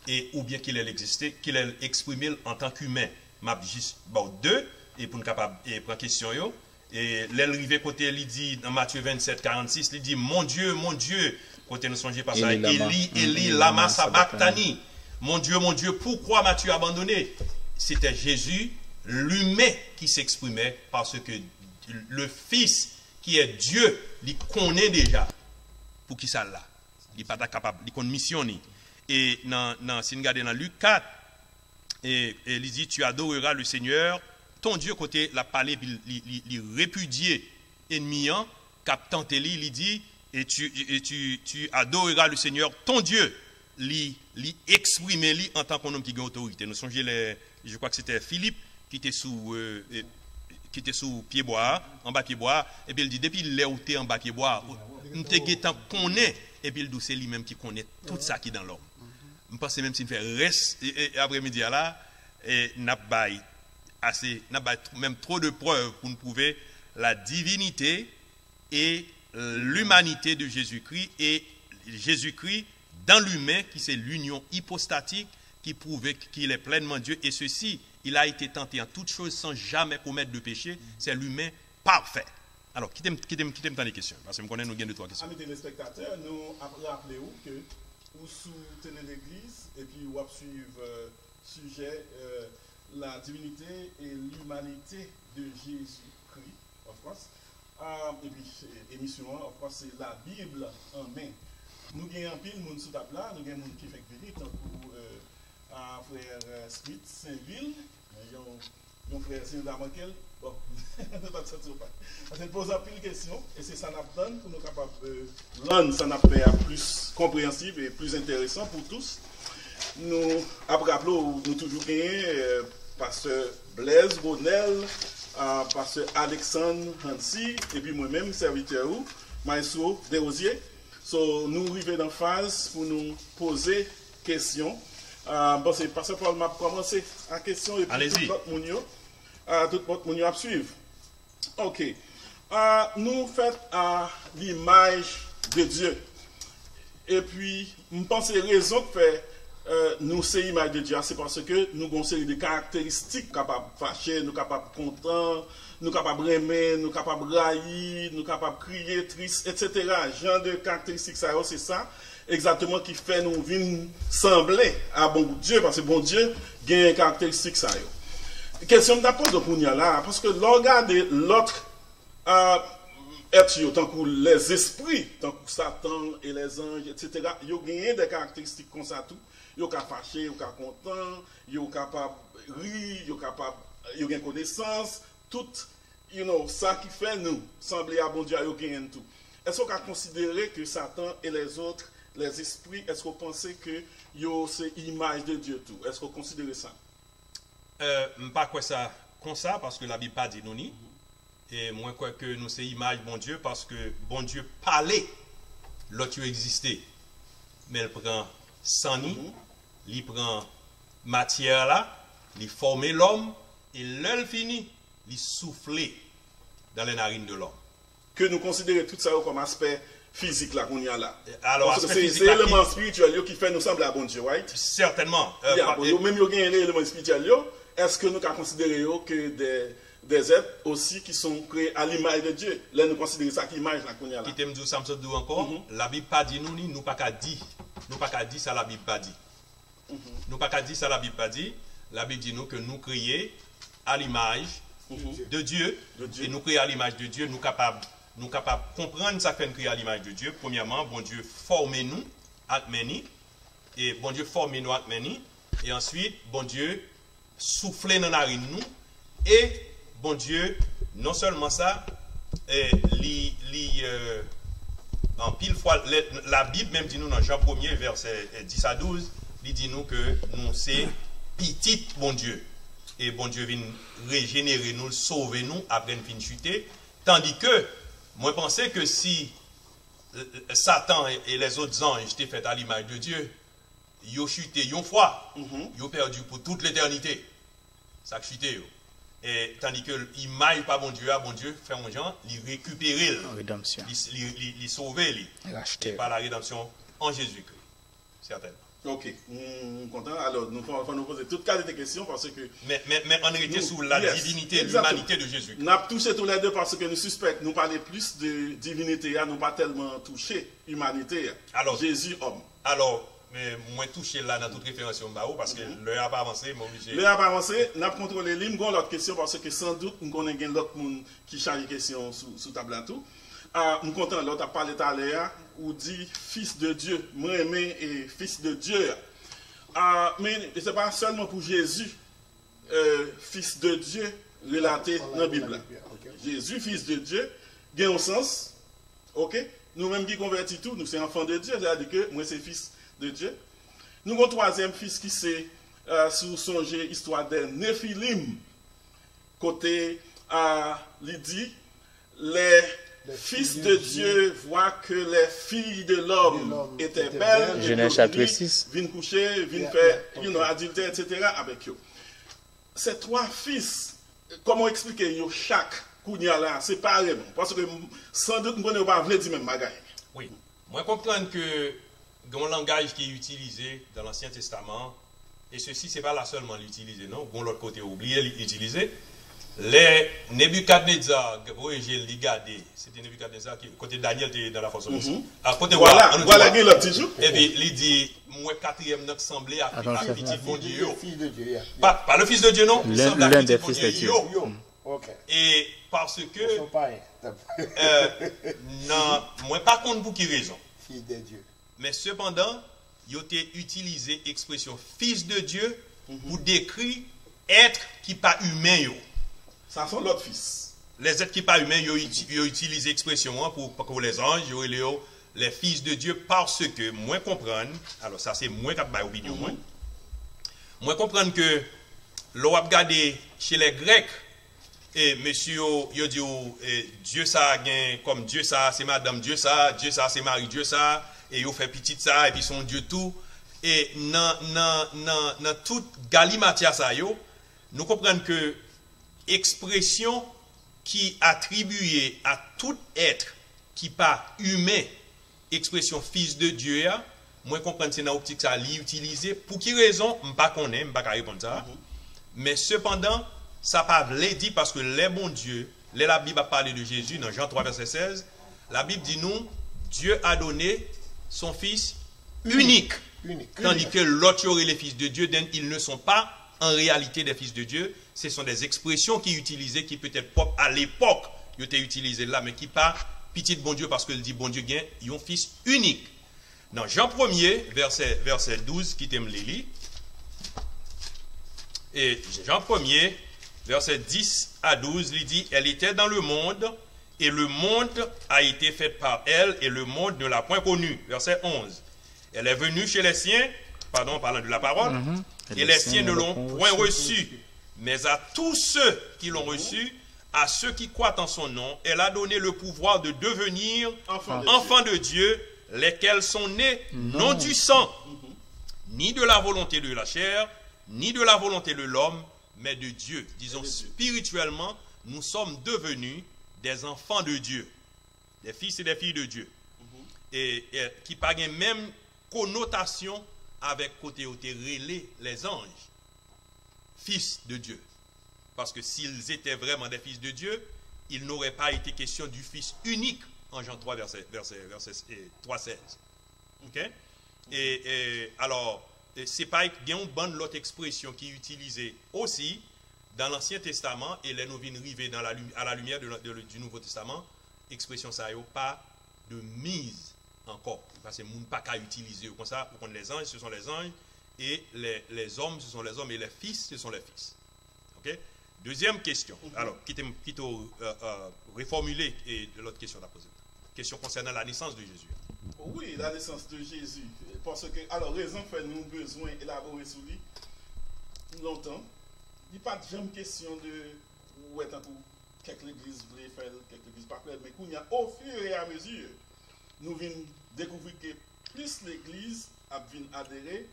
et ou bien qu'il a existé, qu'il a exprimé en tant qu'humain. M'a juste deux, et pour nous capable et prendre question yo. Et l'arrivée côté il dit dans Matthieu 27, 46, il dit mon Dieu, côté nous songez pas ça, Eli lama sabachthani. Mon Dieu, pourquoi m'as-tu abandonné? C'était Jésus, l'humain, qui s'exprimait parce que le Fils, qui est Dieu, il connaît déjà pour qui ça là. Il n'est pas capable, il connaît mission. Et si nous regardons dans Luc 4, et il dit tu adoreras le Seigneur, ton Dieu, côté la parler, il répudier ennemi, cap tenté il dit et tu adoreras le Seigneur, ton Dieu. Li exprimer li en tant qu'un homme qui a autorité. Nous songez je crois que c'était Philippe qui était sous pied bois, en bas pied bois, et puis il dit depuis il est outé en bas pied bois, nous te guettant connaît, et puis il dit c'est lui-même qui connaît tout ça qui est dans l'homme. Je pense même s'il fait reste après-midi là, et n'a pas même trop de preuves pour nous prouver la divinité et l'humanité de Jésus-Christ, et Jésus-Christ dans l'humain, qui c'est l'union hypostatique, qui prouve qu'il est pleinement Dieu. Et ceci, il a été tenté en toutes choses sans jamais commettre de péché. C'est l'humain parfait. Alors, qui t'aime dans les questions? Parce que je connais, nous gagnons 2-3 questions. Amis téléspectateurs, nous rappelons que vous soutenez l'Église et puis vous suivez sujet la divinité et l'humanité de Jésus-Christ, of course. Et puis, émission, of course, c'est la Bible en main. Nous avons un pile monde sous table là, nous avons un monde qui fait venir, tant que frère Smith, Saint-Ville, un frère Saint-Damankel. Bon, nous ne pas sortir pas. Parce que pose un pile de questions, et c'est ça nous donne pour nous capables de rendre ça nous fait plus compréhensible et plus intéressant pour tous. Nous, après rappelons, nous toujours gagné pasteur Blaise Bonnel, pasteur Alexandre Hansi, et puis moi-même, serviteur ou, Maestro Desrosiers. So, nous arrivons dans la phase pour nous poser questions. Bon, c'est parce que Paul m'a commencé à question et puis tout le monde a suivre. Ok. Nous faisons l'image de Dieu. Et puis, je pense que la raison que fait nous c'est l'image de Dieu, c'est parce que nous avons une série de caractéristiques capables de fâcher, nous capables de content, nous capables de aimer, nous capables de railler, nous capables de crier, triste, etc. Genre de caractéristiques, ça, c'est ça, exactement qui fait nous venir sembler à bon Dieu, parce que bon Dieu a une caractéristique, ça. Question d'apposer pour nous là, parce que regardez l'autre être, tant que les esprits, tant que Satan et les anges, etc., ils ont des caractéristiques comme ça tout. Ils sont fâchés, ils sont contents, ils sont capables de rire, ils ont une connaissance, tout, ça qui fait nous sembler à bon Dieu, ils ont tout. Est-ce qu'on a considéré que Satan et les autres, les esprits, est-ce qu'on pensait que c'est l'image de Dieu tout? Est-ce qu'on considère ça? Pas quoi ça comme ça, parce que la Bible pas dit nous ni. Et moi, quoi que nous, c'est image bon Dieu, parce que bon Dieu parlait, l'autre existait. Mais il prend sang ni, il prend matière là, il forme l'homme, et l'œil fini, il souffle dans les narines de l'homme. Que nous considérons tout ça comme aspect physique là qu'on y a là. Alors, c'est l'élément spirituel qui fait nous sembler à bon Dieu, right? Certainement. Même si il y a un élément spirituel, est-ce que nous avons considéré que des êtres aussi qui sont créés à l'image de Dieu? Là, nous considérons ça qui image là qu'on y a là. Qui t'aime dire ça encore? La Bible pas dit nous, nous pas qu'à dire. Nous pas qu'à dire ça, la Bible pas dit. Nous pas qu'à dire ça, la Bible pas dit. La Bible dit nous que nous créons à l'image de Dieu. Et nous créons à l'image de Dieu, nous capables nous capables de comprendre ça fait créer à l'image de Dieu. Premièrement, bon Dieu, formez-nous, atmeni, et bon Dieu, formez-nous, atmeni, et ensuite, bon Dieu, soufflez dans la narine nous, et bon Dieu, non seulement ça, en pile fois, la Bible même dit nous dans Jean 1er, verset 10 à 12, il dit nous que nous c'est petit bon Dieu. Et bon Dieu vient régénérer nous, sauver nous après une fin chuter. Tandis que, moi je pensais que si Satan et les autres anges étaient faits à l'image de Dieu, ils ont chuté une fois, ils ont perdu pour toute l'éternité. Ça a chuté. Et tandis que l'image pas bon Dieu fait un gens, il récupérer, Rédemption. il sauver, Racheter. par la rédemption en Jésus-Christ. Certainement. Ok, content. Alors, nous pouvons nous poser toute qualité de questions parce que. Mais on était sous la divinité, l'humanité de Jésus. Nous avons touché tous les deux parce que nous suspectons, nous parlons plus de divinité, nous pas tellement touché humanité. Alors, Jésus, homme. Alors, mais moi touché là dans toute référence parce que l'heure n'a pas avancé, mais obligé. L'heure n'a pas avancé, nous avons contrôlé l'hymne, nous avons l'autre question parce que sans doute, nous connaissons l'autre monde qui charge des questions sous table tout. Nous comptons l'autre a parlé tout à l'heure, ou dit fils de Dieu, moi aimé et fils de Dieu. Mais ce n'est pas seulement pour Jésus, fils de Dieu, relaté dans la Bible. Jésus, fils de Dieu, il y a un sens. Ok? Nous-mêmes qui convertis tout, nous sommes enfants de Dieu, c'est-à-dire que moi c'est fils de Dieu. Nous avons un troisième fils qui c'est sous songer histoire des Néphilim. Côté Lydie, les fils de Dieu voient que les filles de l'homme étaient belles. Genèse chapitre 6. Viennent coucher, viennent faire adultère, etc. avec eux. Ces trois fils, comment expliquer chaque kounia là, séparément? Parce que sans doute, nous ne pouvons pas dire même bagaille. Oui. Moi, je comprends que un langage qui est utilisé dans l'Ancien Testament, et ceci, ce n'est pas là seulement l'utiliser, non? Bon, l'autre côté, oublié l'utiliser. Les Nebuchadnezzar, j'ai regardé, c'était Nebuchadnezzar qui, côté Daniel, était dans la force aussi. Côté voilà le petit jour. Et puis, il dit, moi, quatrième, notre semblé à petit bon Dieu. Pas le fils de Dieu, non? L'un des fils de Dieu. Et parce que, non, moi, pas contre pour qui raison. Fils de Dieu. Mais cependant, il a utilisé l'expression fils de Dieu pour décrire être qui pas humain. Ça sont l'autre fils. Les êtres qui pas humains, ils ont utilisé l'expression pour les anges, les fils de Dieu, parce que moi comprendre, alors ça c'est moi qui ai opinion, moi comprendre que l'on a regardé chez les Grecs, et monsieur, il dit Dieu ça comme Dieu ça, c'est madame Dieu ça c'est Marie Dieu ça, et il fait petit ça, et puis son Dieu tout. Et dans toute galimatia ça, nous comprenons que expression qui attribuée à tout être qui pas humain, expression fils de Dieu, moi comprendre c'est dans l'optique ça l'utiliser. Pour qui raison, je ne sais pas qu'on aime, je ne sais pas répondre ça. Mais cependant, ça pas veut dire parce que les bons dieux, la Bible a parlé de Jésus dans Jean 3 verset 16, la Bible dit nous, Dieu a donné son fils unique. Tandis que l'autre les fils de Dieu, ils ne sont pas en réalité des fils de Dieu. Ce sont des expressions qui utilisaient, qui peut-être à l'époque, ils étaient utilisées là, mais qui pas petit bon Dieu parce qu'il dit bon Dieu gain, ils ont fils unique. Dans Jean 1er, verset 12, qui t'aime Lili. Et Jean 1er, verset 10 à 12, il dit, elle était dans le monde, et le monde a été fait par elle, et le monde ne l'a point connue. Verset 11. Elle est venue chez les siens, parlant de la parole, et les siens ne l'ont point reçue. Mais à tous ceux qui l'ont reçu, à ceux qui croient en son nom, elle a donné le pouvoir de devenir enfants de Dieu, lesquels sont nés non du sang, ni de la volonté de la chair, ni de la volonté de l'homme, mais de Dieu. Disons spirituellement, nous sommes devenus des enfants de Dieu, des fils et des filles de Dieu, et qui pas une même connotation avec côté relais les anges, fils de Dieu. Parce que s'ils étaient vraiment des fils de Dieu, il n'aurait pas été question du fils unique en Jean 3 verset 3:16. OK? Et alors, c'est pas bien une bonne l'autre expression qui est utilisée aussi dans l'Ancien Testament, et là nous venons arriver à la lumière du Nouveau Testament, expression ça yo pas de mise encore. Parce que moun pas qu'à utiliser comme ça pour qu'on les anges, ce sont les anges, et les hommes, ce sont les hommes, et les fils, ce sont les fils. Ok? Deuxième question. Alors, quitte reformuler et l'autre question à poser. Question concernant la naissance de Jésus. Oui, la naissance de Jésus. Parce que, alors, raison fait nous besoin d'élaborer sur lui longtemps. Il n'y a pas de jamais question de où est pour quelques églises voulaient faire, quelques églises pas claires, mais qu'on y a au fur et à mesure, nous venons découvrir que plus l'église a adhéré,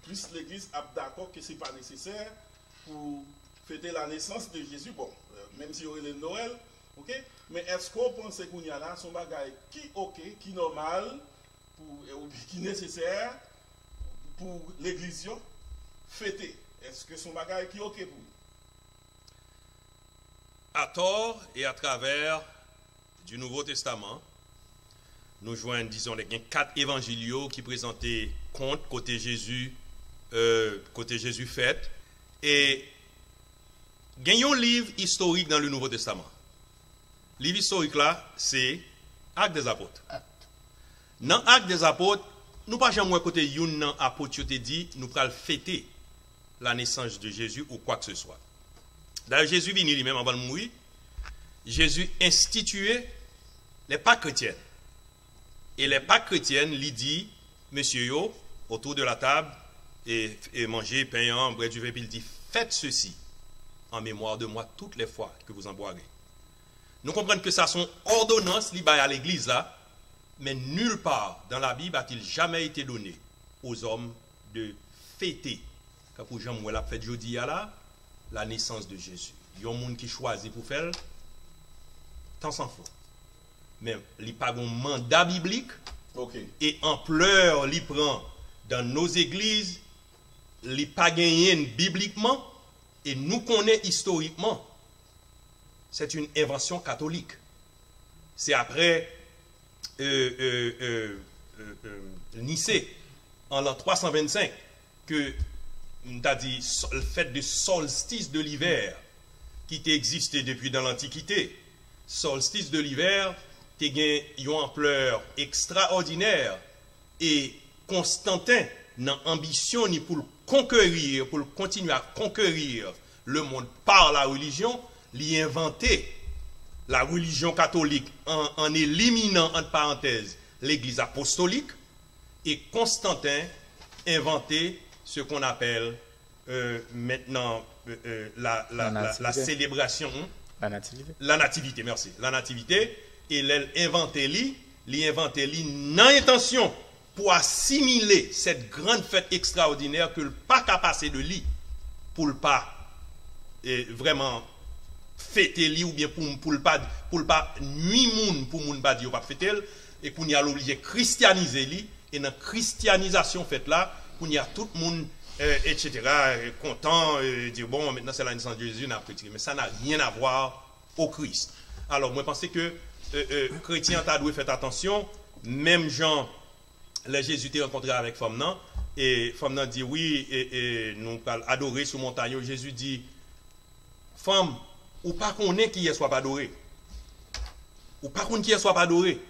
plus l'église a d'accord que ce n'est pas nécessaire pour fêter la naissance de Jésus. Bon, même si on est le Noël, ok? Mais est-ce qu'on pense qu'on y a là son bagage qui ok, qui normal, qui nécessaire pour l'église fêter? Est-ce que son bagage qui ok pour lui? À tort et à travers du Nouveau Testament, nous joignons, disons, les 4 évangélios qui présentaient compte côté Jésus fait. Et gagnons un livre historique dans le Nouveau Testament. Le livre historique là, c'est Actes des Apôtres. Dans Actes des Apôtres, nous pas jamais côté yon apôtre te dit nous pral fêter la naissance de Jésus ou quoi que ce soit. D'ailleurs, Jésus venu lui-même avant de mourir. Jésus instituait les Pâques chrétiennes. Et les Pâques chrétiennes lui dit, monsieur yo, autour de la table, et manger, pain, bread du vin, puis il dit, faites ceci en mémoire de moi toutes les fois que vous en boirez. Nous comprenons que ça sont ordonnances liées à l'église là, mais nulle part dans la Bible a-t-il jamais été donné aux hommes de fêter, quand pour Jean Mouel a fait jeudi là, la naissance de Jésus. Il y a un monde qui choisit pour faire, tant s'en faut. Mais il n'y a pas un mandat biblique, et ampleur il prend dans nos églises, il n'y a pas gagné bibliquement, et nous connaissons historiquement. C'est une invention catholique. C'est après Nicée, en l'an 325, que on a dit le fait de solstice de l'hiver qui existait depuis dans l'Antiquité. Solstice de l'hiver, qui a une ampleur extraordinaire, et Constantin n'a ambition ni pour conquérir, pour continuer à conquérir le monde par la religion, l'y inventé la religion catholique en éliminant, entre parenthèses, l'église apostolique, et Constantin inventé ce qu'on appelle maintenant la célébration. La nativité. La nativité, merci. La nativité, et l'inventé dans l'intention pour assimiler cette grande fête extraordinaire que le pas qu'à passer de lit pour le pas vraiment fêter li ou bien pour le pas nuit moun pour moun pas dire pas fêter et qu'on y a l'obligé christianiser li, et dans christianisation faite là qu'on y a tout le monde etc. content dire bon maintenant c'est la naissance de Jésus n'a petit, mais ça n'a rien à voir au Christ. Alors moi je pense que chrétien t'a dû faire attention, même Jean les Jésus t'est rencontré avec femme nan, et femme nan dit oui et nous allons adorer sur montagne. Jésus dit femme ou pas qu'on est qui soit pas adoré, ou pas qu'on qui soit pas adoré,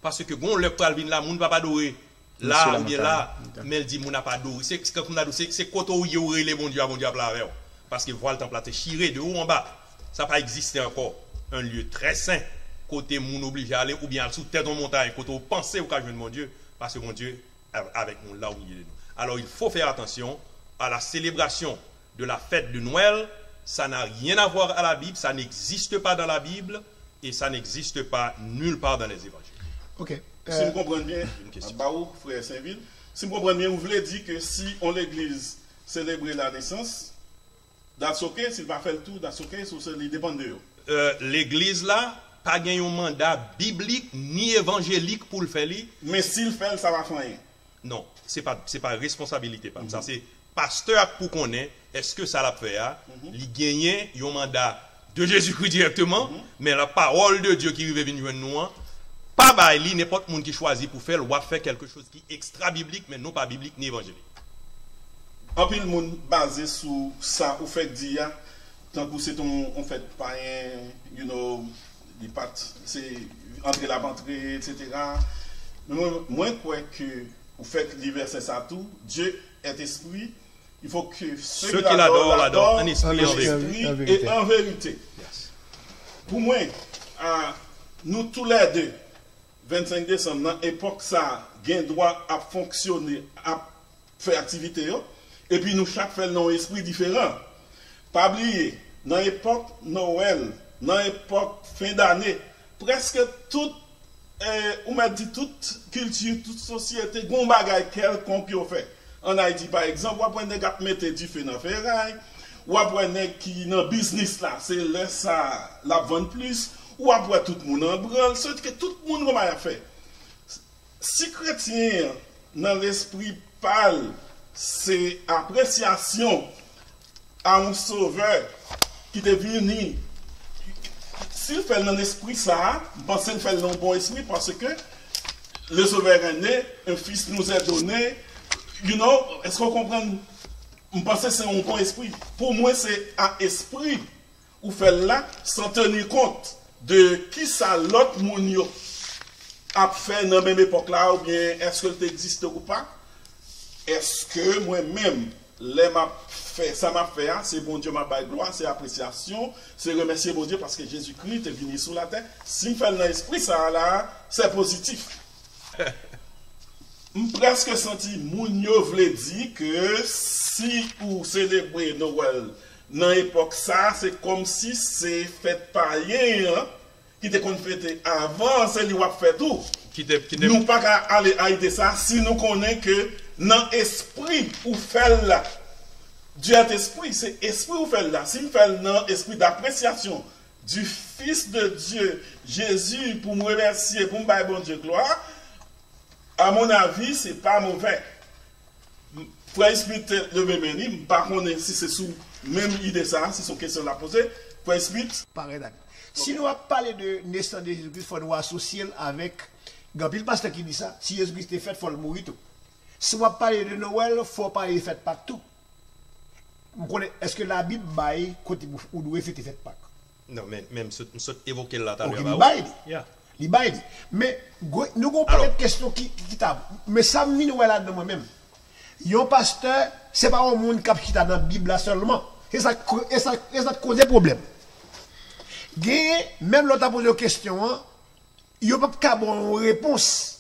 parce que bon le pral vin là moun va pas adorer là ou bien là, mais elle dit moun n'a pas adoré, c'est comme on a dit c'est côté où y les bon Dieu là parce que voilà le temple là chiré de haut en bas, ça pas existé encore un lieu très saint côté moun obligé à aller ou bien sous tête en montagne côté où penser au cas de mon Dieu, parce que mon Dieu avec nous là où il est nous. Alors il faut faire attention à la célébration de la fête de Noël. Ça n'a rien à voir à la Bible, ça n'existe pas dans la Bible, et ça n'existe pas nulle part dans les évangiles. Ok. Si vous comprenez bien, Barouk, frère Saint-Ville, si vous comprenez bien, vous voulez dire que si on l'église célébrer la naissance, that's ok, s'il va faire le tour, that's ok, ça dépend de eux. L'église là, pas gagné un mandat biblique ni évangélique pour le faire. Mais s'il fait, ça va faire rien. Non, c'est pas responsabilité. Ça c'est pasteur pour qu'on ait, est-ce que ça l'a fait? Il gagne un mandat de Jésus-Christ directement, mais la parole de Dieu qui arrive venir nous, pas baili n'importe monde qui choisit pour faire, ou faire quelque chose qui est extra biblique, mais non pas biblique ni évangélique. En plus, le monde basé sur ça, ou fait dire, tant que c'est on fait pas les pattes, c'est entrer la rentrée, etc. Mais moi, je crois que vous faites l'hiver, ça tout. Dieu est esprit. Il faut que ceux qui l'adorent en esprit et en vérité. Yes. Pour moi, nous tous les deux, 25 décembre, dans l'époque, ça a droit à fonctionner, à faire activité. Et puis nous, chaque fait un esprit différent. Pas oublier, dans l'époque Noël, dans l'époque fin d'année, presque toute, on m'a dit toute culture, toute société, gon bagay quelconque qu'on fait. En Haïti, par exemple, on prend des gars mettre du feu dans ferraille, ou après des qui dans business là, c'est là ça la vendre plus, ou après tout le monde en branle, c'est que tout le monde comment a fait. Si chrétien dans l'esprit pâle, c'est appréciation à un sauveur qui est venu. S'il fait dans l'esprit ça, je pense qu'il fait dans le bon esprit parce que le sauveur est né, un fils nous est donné. You know, est-ce qu'on comprend? Je pense que c'est un bon esprit. Pour moi, c'est un esprit ou fait là sans tenir compte de qui ça l'autre moun yo a fait dans la même époque là, ou bien est-ce que existe ou pas. Est-ce que moi-même, ça m'a fait, c'est bon Dieu m'a baillé gloire, c'est appréciation, c'est remercier bon Dieu parce que Jésus-Christ est venu sur la terre. Si je fais dans l'esprit, ça là, c'est positif. Presque senti moun yo vle dit que si ou célébrer Noël dans l'époque ça, c'est comme si c'est fête païen qui te kon fêté avant, c'est lui a fait tout. Nous pas qu'à aller aider ça si nous connaissons que dans l'esprit ou fait là. Dieu est esprit, c'est esprit ou fait là. Si nous faisons dans l'esprit d'appréciation du Fils de Dieu, Jésus, pour me remercier, pour me bailler bon Dieu gloire, à mon avis, ce n'est pas mauvais. Frère Smith, le même par contre, si c'est sous même idée ça, si c'est une question à poser, Frère Smith. Pareil, d'accord. Si nous parlons de naissance de Jésus-Christ, il faut nous associer avec. Gabriel Pasteur qui dit ça, si Jésus-Christ est fait, il faut le mourir tout. Si on parle de Noël, il faut parler de fête Pâques tout. Est-ce que la Bible baille côté où doit fêter fête Pâques? Non, mais même si nous évoqué là tout à l'heure. Il baille. Mais nous avons parlé de questions qui table. Mais ça me dit là de moi-même. Un pasteur, ce n'est pas un monde qui est dans la Bible seulement. Et ça cause des problèmes. Même l'autre a posé une question, il n'y a pas de bonne réponse.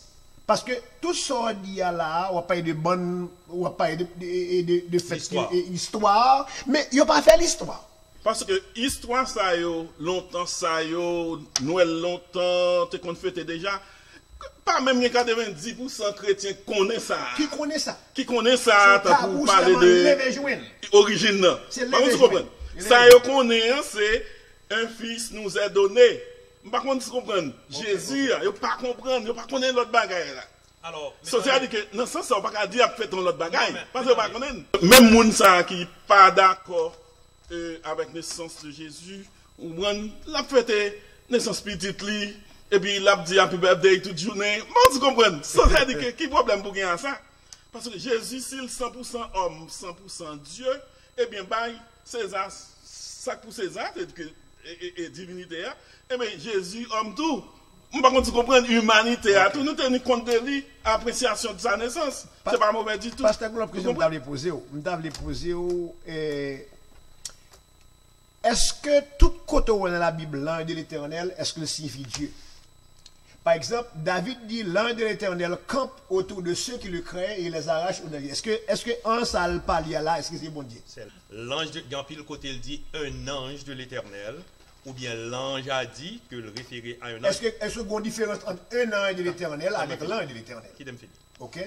Parce que tout ce qu'on dit là, on va parler de bonne, on va parler de fait, histoire, mais il n'y a pas fait l'histoire. Parce que l'histoire, ça y est, longtemps, ça y est, Noël longtemps, tu qu'on fêté déjà. Pas même 90% chrétiens connaissent ça. Qui connaît ça? Qui connaît ça, pour parler de origine. C'est ça y est, connaît, c'est un fils nous est donné. Par contre, tu comprends, Jésus, il ne pas comprendre, il ne pas connaître l'autre bagaille. Alors, c'est-à-dire que dans ce sens, on ne peut pas dire que l'autre bagaille. Parce que pas connaître. Même les gens qui ne sont pas d'accord avec la naissance de Jésus, ou la fête naissance petite, et puis il a dit Happy Birthday toute journée. Moi, tu comprends? C'est-à-dire que qui problème pour gagner ça? Parce que Jésus, s'il est 100% homme, 100% Dieu, eh bien, César, ça pour César, et divinité, et bien Jésus, homme tout. Par contre, tu comprends, humanité, tout, nous tenons compte de lui, appréciation de sa naissance. C'est pas mauvais du tout. Parce que la question que je voulais poser, est-ce que tout côté dans la Bible, l'ange de l'Éternel, est-ce que signifie Dieu? Par exemple, David dit l'ange de l'Éternel campe autour de ceux qui le craignent et les arrache au navire. Est-ce que un sale parle là, est-ce que c'est bon Dieu? L'ange de Gampil côté il dit un ange de l'Éternel, ou bien l'ange a dit que le référer à un ange. Est-ce qu'il y a une différence entre un ange de l'Éternel avec l'ange de l'Éternel? Qui t'aime fini? Ok.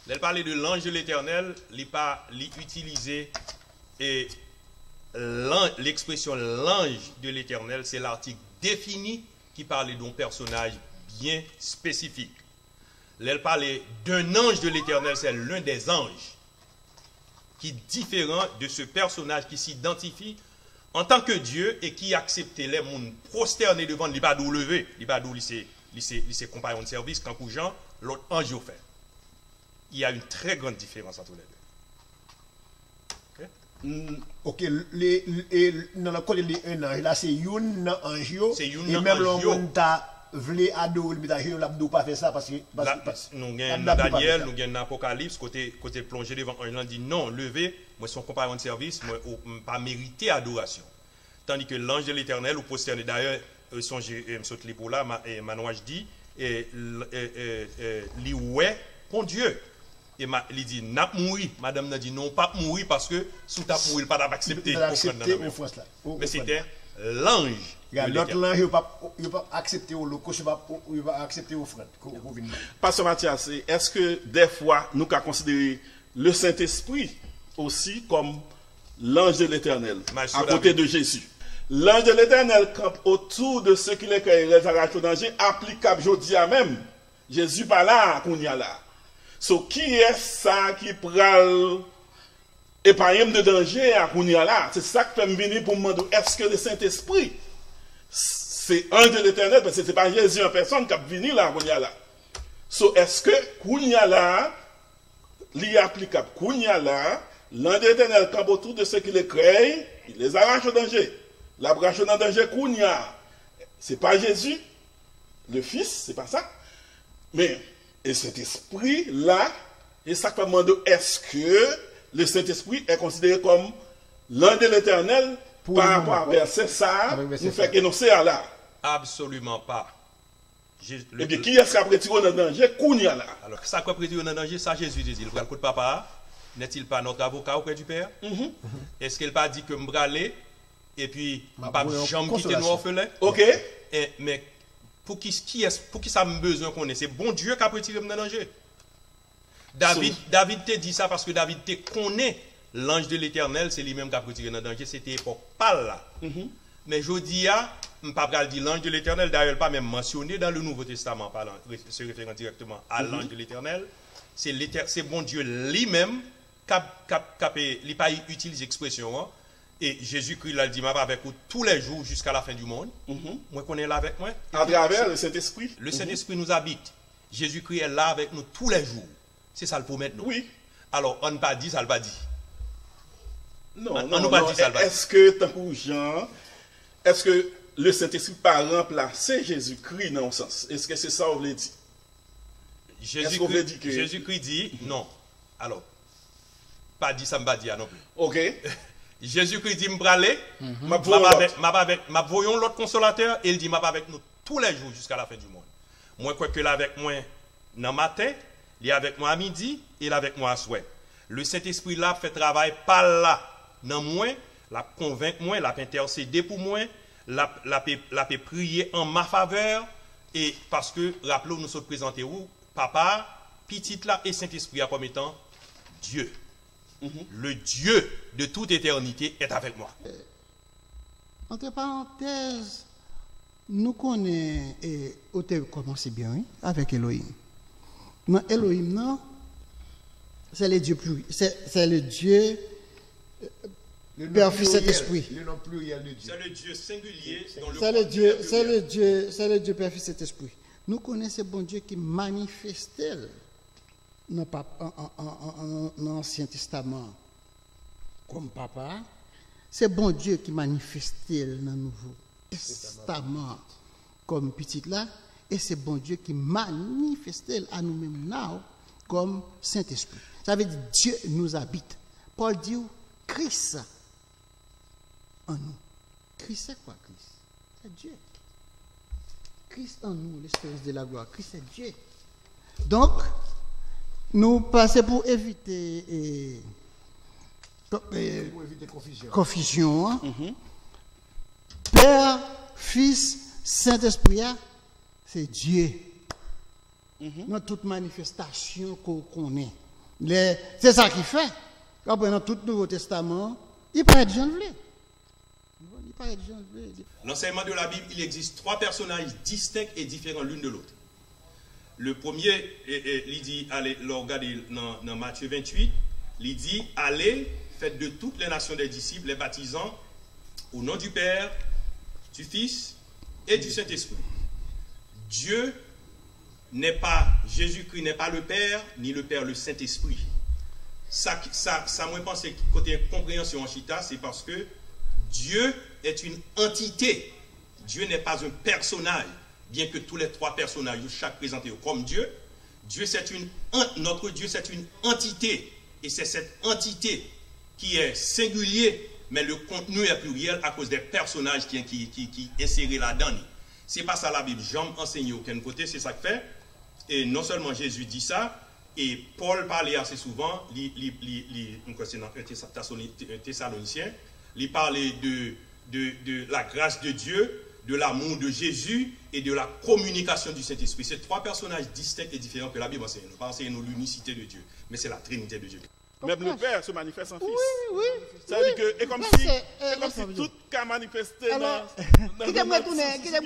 Elle parlait de l'ange de l'Éternel, il pas l'utiliser et l'expression l'ange de l'Éternel, c'est l'article défini qui parlait d'un personnage bien spécifique. Elle parlait d'un ange de l'Éternel, c'est l'un des anges qui est différent de ce personnage qui s'identifie en tant que Dieu et qui acceptait les mondes prosternés devant lui, pas d'où lever, il pas d'où ses compagnons de service quand Jean, l'autre ange au fait. Il y a une très grande différence entre les deux. Okay? Ok, dans le code de un ange, là c'est une ange, C'est et une même ange. l'on t'a voulu adorer, mais t'as l'abdou pas fait ça parce que. Nous avons dans Daniel, nous avons dans Apocalypse, côté plongé devant un ange, dit non, levez, moi son compagnon de service, moi pas mérité adoration. Tandis que l'ange de l'Éternel, ou prosterné d'ailleurs, songez, saute les pour là, Manouach dit, li ouais, bon Dieu. Et il dit, n'a mouri. Madame n'a dit, non, pas mourir parce que sous ta mouri, il pas accepté. Mais c'était l'ange. L'autre langue, il ne pas accepter au loco, il ne pas accepter au frère. Pasteur Mathias, est-ce que des fois, nous avons considéré le Saint-Esprit aussi comme l'ange de l'Éternel, à côté de Jésus? L'ange de l'Éternel campe autour de ceux qui les résurrectent au danger, applicable aujourd'hui à même. Jésus pas là, qu'on y a là. So, qui est ça qui pral épargne de danger à qu'on y a là? C'est ça que je venir pour me demander, est-ce que le Saint-Esprit, c'est ange de l'Éternel, parce que ce n'est pas Jésus en personne qui a venu là, qu'on y a là. So, est-ce que qu'on y a là, l'y applicable, qu'on y a là, l'ange de l'Éternel campe autour de ceux qui les créent, il les arrache au danger. La branche dans le danger qu'on y a, c'est pas Jésus, le Fils, c'est pas ça. Mais, et cet esprit là, et ça peut demander, est-ce que le Saint-Esprit est considéré comme l'ange de l'Éternel par rapport à verset ça, nous fait énoncer à là? Absolument pas. Et bien, qui est-ce qui a retiré dans le danger qu'on y a là? Alors, ça quoi retiré dans le danger, ça Jésus dit, il va le coup de papa, n'est-il pas notre avocat auprès du Père? Est-ce qu'il pas dit que m'bralé? Et puis, pas jambe quitter nous orphelins. Ok. Mais pour qui ça me besoin qu'on ait? C'est bon Dieu qui a retiré dans le danger. David te dit ça parce que David te connaît l'ange de l'Éternel, c'est lui-même qui a retiré dans le danger. C'était époque pas là. Mais je dis, je ne peux pas dire l'ange de l'Éternel, d'ailleurs, pas même mentionné dans le Nouveau Testament, se référant directement à l'ange de l'Éternel. C'est bon Dieu lui-même qui n'a pas utilisé l'expression. Et Jésus-Christ l'a dit, je vais avec vous tous les jours jusqu'à la fin du monde. Moi, qu'on est là avec moi. À travers le Saint-Esprit. Le Saint-Esprit nous habite. Jésus-Christ est là avec nous tous les jours. C'est ça le promet nous. Oui. Alors, on ne pas dit, ça ne pas dit. Non. Est-ce que, tant que Jean, est-ce que le Saint-Esprit pas remplacé Jésus-Christ dans un sens? Est-ce que c'est ça qu'on veut dire? Jésus-Christ dit non. Alors, pas dit, ça ne pas dit non plus. Ok. Jésus-Christ dit, m'bralé, m'a voyons l'autre consolateur, et il dit, m'a avec nous tous les jours jusqu'à la fin du monde. Moi, quoi que là avec moi dans matin, il est avec moi à midi, et il est avec moi à soir. Le Saint-Esprit là fait travail pas là, dans moi, la convaincre moi, la intercéder pour moi, la peut prier en ma faveur, et parce que, rappelez-vous, nous sommes présentés où? Papa, petite là, et Saint-Esprit comme étant Dieu. Le Dieu de toute éternité est avec moi. Entre parenthèses, nous connaissons, et on a commencé bien oui, avec Elohim. Mais Elohim, non, c'est le Dieu plus, c'est le Dieu Père, Fils, Saint-Esprit. Le nom pluriel de Dieu. C'est le Dieu singulier. C'est le Dieu Père, Fils, Saint-Esprit. Nous connaissons bon Dieu qui manifestait dans l'Ancien Testament comme papa. C'est bon Dieu qui manifestait dans le Nouveau Testament comme petit là. Et c'est bon Dieu qui manifestait à nous-mêmes là comme Saint-Esprit. Ça veut dire Dieu nous habite. Paul dit Christ en nous. Christ c'est quoi Christ? C'est Dieu. Christ en nous, l'espérance de la gloire. Christ c'est Dieu. Donc, nous passons pour éviter confusion. Hein? Père, Fils, Saint-Esprit, c'est Dieu. Dans toute manifestation qu'on connaît. C'est ça qui fait. Dans tout Nouveau Testament, il peut être Jean. L'enseignement de la Bible, il existe 3 personnages distincts et différents l'une de l'autre. Le premier, il dit, allez, regardez dans Matthieu 28, il dit, allez, faites de toutes les nations des disciples, les baptisant au nom du Père, du Fils et du Saint-Esprit. Dieu n'est pas, Jésus-Christ n'est pas le Père, ni le Père le Saint-Esprit. ça moi pense que côté compréhension en chita, c'est parce que Dieu est une entité. Dieu n'est pas un personnage, bien que tous les trois personnages, chaque présenté comme Dieu. Notre Dieu, c'est une entité. Et c'est cette entité qui est singulier, mais le contenu est pluriel à cause des personnages qui insérés là-dedans. C'est pas ça la Bible. Jean enseigne aucun côté, c'est ça que fait. Et non seulement Jésus dit ça, et Paul parlait assez souvent, c'est dans un Thessaloniciens, il parlait de la grâce de Dieu, de l'amour de Jésus et de la communication du Saint-Esprit. C'est trois personnages distincts et différents que la Bible enseigne. Pas enseigner l'unicité de Dieu, mais c'est la Trinité de Dieu. Même le Père se manifeste en Fils. Oui. Ça veut dire que, et comme si tout cas manifesté Alors, qui t'aime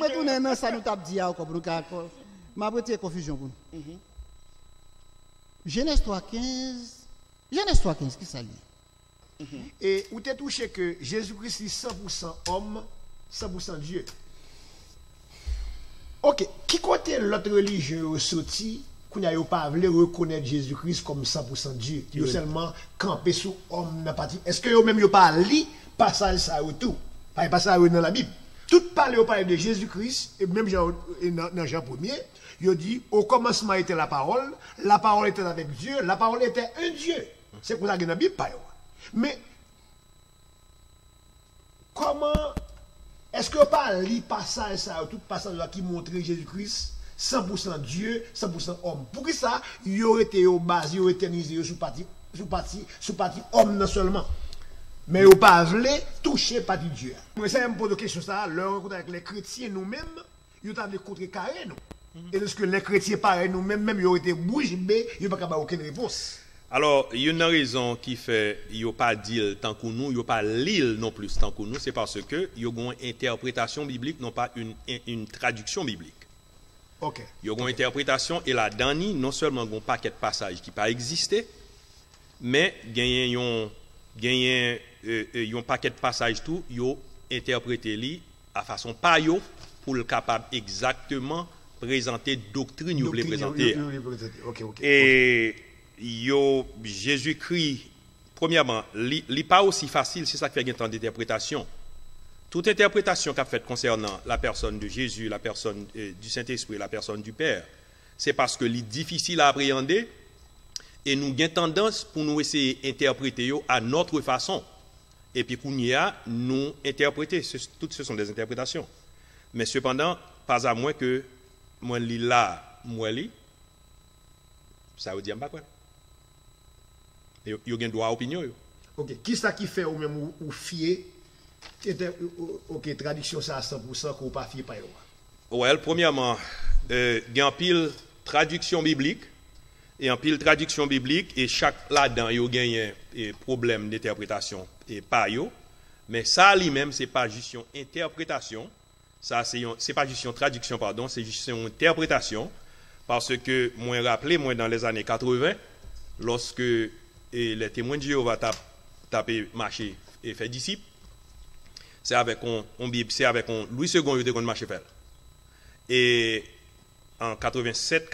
retourner dans ça nous t'a dit encore pour nous m'a prêté confusion pour nous. Genèse 3:15, qui ça dit? Et où t'es touché que Jésus-Christ est 100% homme, 100% Dieu. Ok, qui côté l'autre religion sorti qu'on n'a pas voulu reconnaître Jésus-Christ comme 100% Dieu. Il seulement campé sous homme n'a pas dit. Est-ce que yo même yo pas li passage ça ou tout? Pas passage dans la Bible. Tout parler de Jésus-Christ et même dans Jean 1er, il dit au commencement était la parole était avec Dieu, la parole était un Dieu. C'est pour ça que dans la Bible pas. Mais comment est-ce que pas li passage ça ou tout passage qui montre Jésus-Christ 100% Dieu, 100% homme. Pour que ça, il aurait été basé, il aurait été éternisé sous parti homme non seulement. Mais il pas voulu toucher parti Dieu. Moi, ça me pose une question ça, leur rencontre avec les chrétiens nous-mêmes, ils ont contrecarrer nous. Et lorsque les chrétiens pareil nous-mêmes, ils ont été bouche bée, ils n'ont pas aucune réponse. Alors, il y a une raison qui fait qu'ils n'ont pas dit tant que nous, ils n'ont pas l'île non plus tant que nous, c'est parce que ils ont une interprétation biblique, non pas une traduction biblique. Okay. Il y a une interprétation et la dernière, non seulement un paquet de passages qui pas existé, mais il y a un paquet de passages tout, ils ont interprété li à façon pas yo pour le capable exactement présenter doctrine vous voulez présenter. Et Jésus-Christ premièrement, li pas aussi facile, c'est ça qui fait un temps d'interprétation. Toute interprétation qu'a faite concernant la personne de Jésus, la personne du Saint-Esprit, la personne du Père, c'est parce que c'est difficile à appréhender et nous avons tendance pour nous essayer d'interpréter à notre façon. Et puis, nous interpréter. Toutes ce sont des interprétations. Mais cependant, pas à moins que moi lis là, moi lis, ça veut dire pas quoi. Il y a un droit à opinion. Ok, qui ça qui fait ou même ou fier? Ok, traduction ça à 100% qu'on pas fier par eux. Ouais, premièrement, il y a un pile traduction biblique et un pile traduction biblique et chaque là-dedans il y a un problème d'interprétation et pas yo, mais ça lui-même c'est pas juste une interprétation, ça c'est pas juste une traduction pardon, c'est juste une interprétation parce que moi rappelez moi dans les années 80 lorsque les témoins de Jéhovah taper marché et fait disciple. C'est avec Louis II qui était marché faire. Et en 87,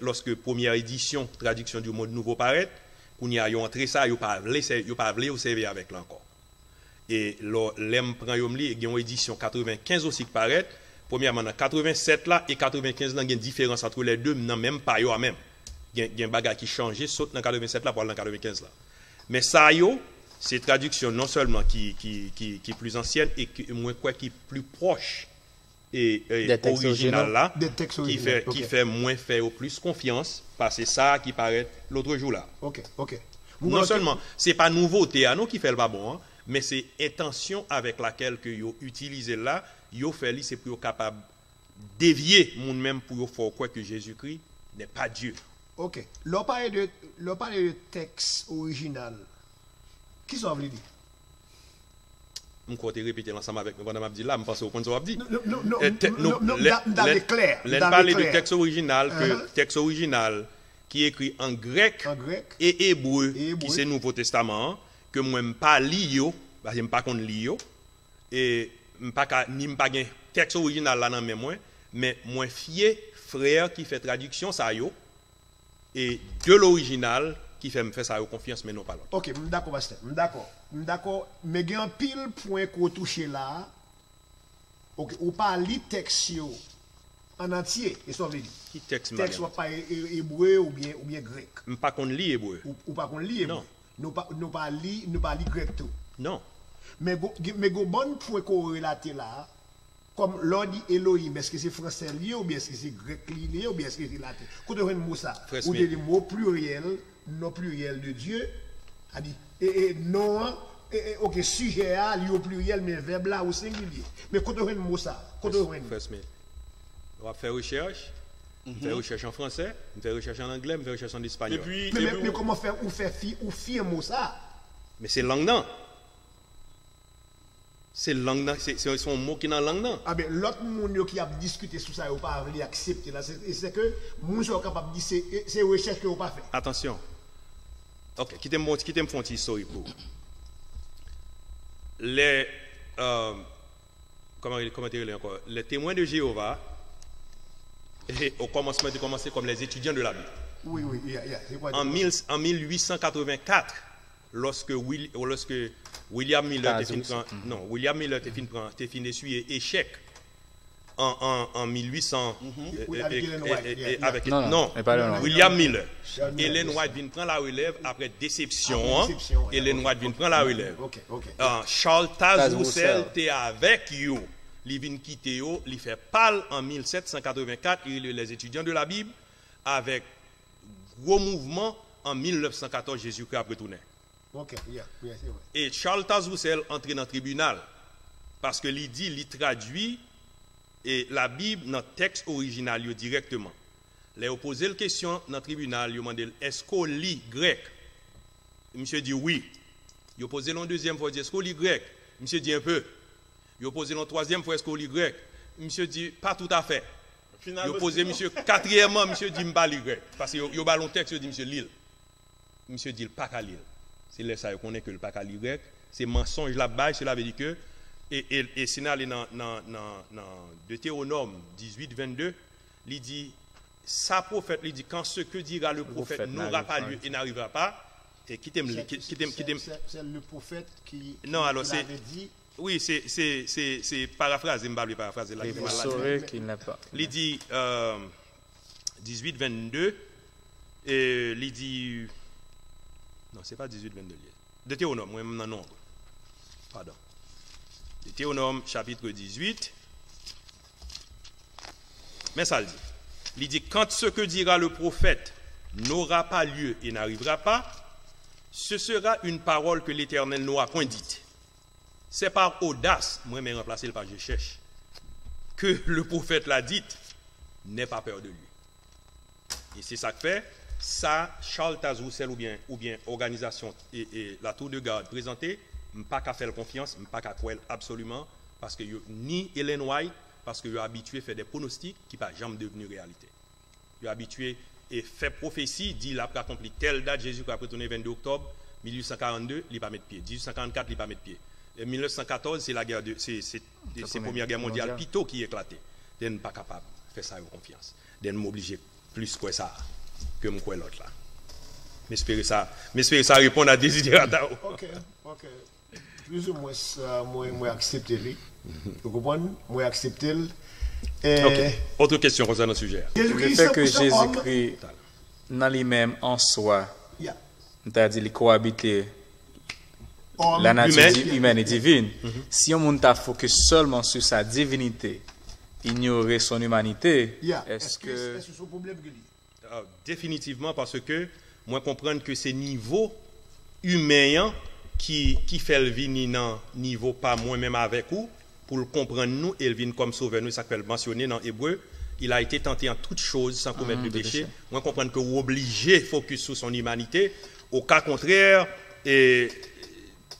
lorsque première édition traduction du Monde Nouveau paraît, qu'on y a entré ça, il pas voulu au servir avec là encore. Et l'aime prend yom li, il y a une édition 95 aussi qui paraît. Premièrement dans 87 là et 95 là, il y a une différence entre les deux, non même pas yo même. Il y a un bagage qui change saute dans 87 là pour aller dans 95 là. Mais ça yo c'est traduction non seulement qui est plus ancienne et qui est plus proche et original là, qui fait moins faire plus confiance parce que c'est ça qui paraît l'autre jour là. Ok. Non seulement c'est pas nouveauté à nous qui fait le pas bon, mais c'est intention avec laquelle que yo utilisé là, yo fait c'est pour capable dévier monde même pour faire quoi que Jésus-Christ n'est pas Dieu. Ok. L'on parle de texte original. Qui ça veut dire? Je vais répéter l'ensemble avec moi. Je là, je pense au point de vue. Non, clair. L'on parle de texte original qui est écrit en grec et hébreu, qui c'est Nouveau Testament, que moi je ne pas lire, parce que je ne pas qu'on lire, et je ne pas un texte original là dans mes mains, mais moi fier frère qui fait traduction ça yo, et de l'original qui fait me faire ça confiance, mais non pas l'autre. Ok, d'accord, pasteur. D'accord. Mais il y a un pile point qu'on touche là. Ok, ou pas li texte yo en entier, et ça veut dire. Qui texte Texte soit pas hébreu ou bien grec. Je pas qu'on lit hébreu. Ou pas qu'on lit hébreu. Non. Nous pas lit grec tout. Non. Mais go bon point qu'on relate là, comme l'on dit Elohim, est-ce que c'est français lié ou bien est-ce que c'est grec lié ou bien est-ce que c'est latin? Quand on a un mot ça, ou des mots pluriels, non pluriel de Dieu, a dit et non, ok, sujet à lié au pluriel, mais verbe là au singulier. Mais quand on a un mot ça, quand on a un on va faire recherche. Faire recherche en français, faire recherche en anglais, faire recherche en espagnol. Mais comment faire ou faire un mot ça? Mais c'est langue non. C'est langue, c'est son mot qui est dans la langue. Ah ben l'autre monde qui a discuté sur ça, il n'a pas accepté là. C'est que nous sommes capables de dire c'est recherche que vous pas fait. Attention. Ok, qui t'aime font une histoire pour. Les comment dire encore, les témoins de Jéhovah et au commencement de commencer comme les étudiants de la Bible. Oui, c'est quoi? En 1884, lorsque William Miller était fin d'essuyer échec en 1800 avec William Miller. Ellen White vient prendre la relève après déception. Ellen White vient prendre la relève. Charles Taze Russell était avec you. Il vient quitter yo, il fait pâle en 1784 les étudiants de la Bible avec gros mouvement en 1914 Jésus-Christ a retourné. Et Charles Taze Russell entre dans le tribunal parce que il dit, il traduit et la Bible dans le texte original directement. Il a posé la question dans le tribunal, il a demandé est-ce qu'on lit grec? Monsieur dit oui. Il a posé la deuxième fois, est-ce qu'on lit grec? Monsieur dit un peu. Il a posé la troisième fois, est-ce qu'on lit grec? Monsieur dit pas tout à fait. Il a posé monsieur quatrièmement, monsieur dit pas lire grec parce que il a ballon texte, il dit monsieur lire. Monsieur dit pas qu'à lire. C'est là ça qu'on est que le pas qu'à lire grec, c'est mensonge là-bas, cela veut dire que et c'est allé dans Deutéronome 18:22, il dit sa prophète, il dit quand ce que dira le prophète n'aura pas lieu et n'arrivera pas et qui t'aime c'est le prophète qui non alors c'est dit. Oui, c'est paraphrase, je ne vais pas paraphraser là. Vous saurez qu'il n'a pas. Il dit 18:22 et il dit non, c'est pas 18:22. Deutéronome, moi même dans nombre. Pardon. Deutéronome chapitre 18. Mais ça le dit. Il dit quand ce que dira le prophète n'aura pas lieu et n'arrivera pas, ce sera une parole que l'Éternel n'aura point dite. C'est par audace, moi je remplacer le page je cherche, que le prophète l'a dit, n'aie pas peur de lui. Et c'est ça que fait, ça, Charles Taze Russell ou bien organisation et la tour de garde présentée, je ne peux pas faire confiance, je ne peux pas croire absolument, parce que ni Ellen White, parce que je suis habitué à faire des pronostics qui ne sont jamais devenus réalité. Je suis habitué à faire prophétie, dit qu'il a accompli telle date, Jésus a retourné 22 octobre 1842, il ne pas mettre pied. 1844, il ne pas mettre pied. 1914, c'est la guerre c'est la première guerre mondiale plutôt qui éclatait. Je ne pas capable de faire ça avec confiance. Je m'obliger plus que ça que mon quoi l'autre là. M'espérer ça répondre à des idées. OK. Plus ou moins moi accepter lui. Vous comprenez? Moi accepter. OK. Autre question concernant le sujet. Le fait que Jésus-Christ dans lui-même en soi, c'est-à-dire il cohabiter la nature humaine et divine. Si on monte à focus seulement sur sa divinité, ignorer son humanité, est-ce que c'est son problème que lui? Définitivement parce que moi comprendre que c'est niveau humain qui fait le venir dans niveau pas moi-même avec vous pour le comprendre nous et le venir comme sauveur nous ça s'appelle mentionné dans hébreu il a été tenté en toutes choses sans commettre de péché. Moi comprendre que vous obligé focus sur son humanité au cas contraire et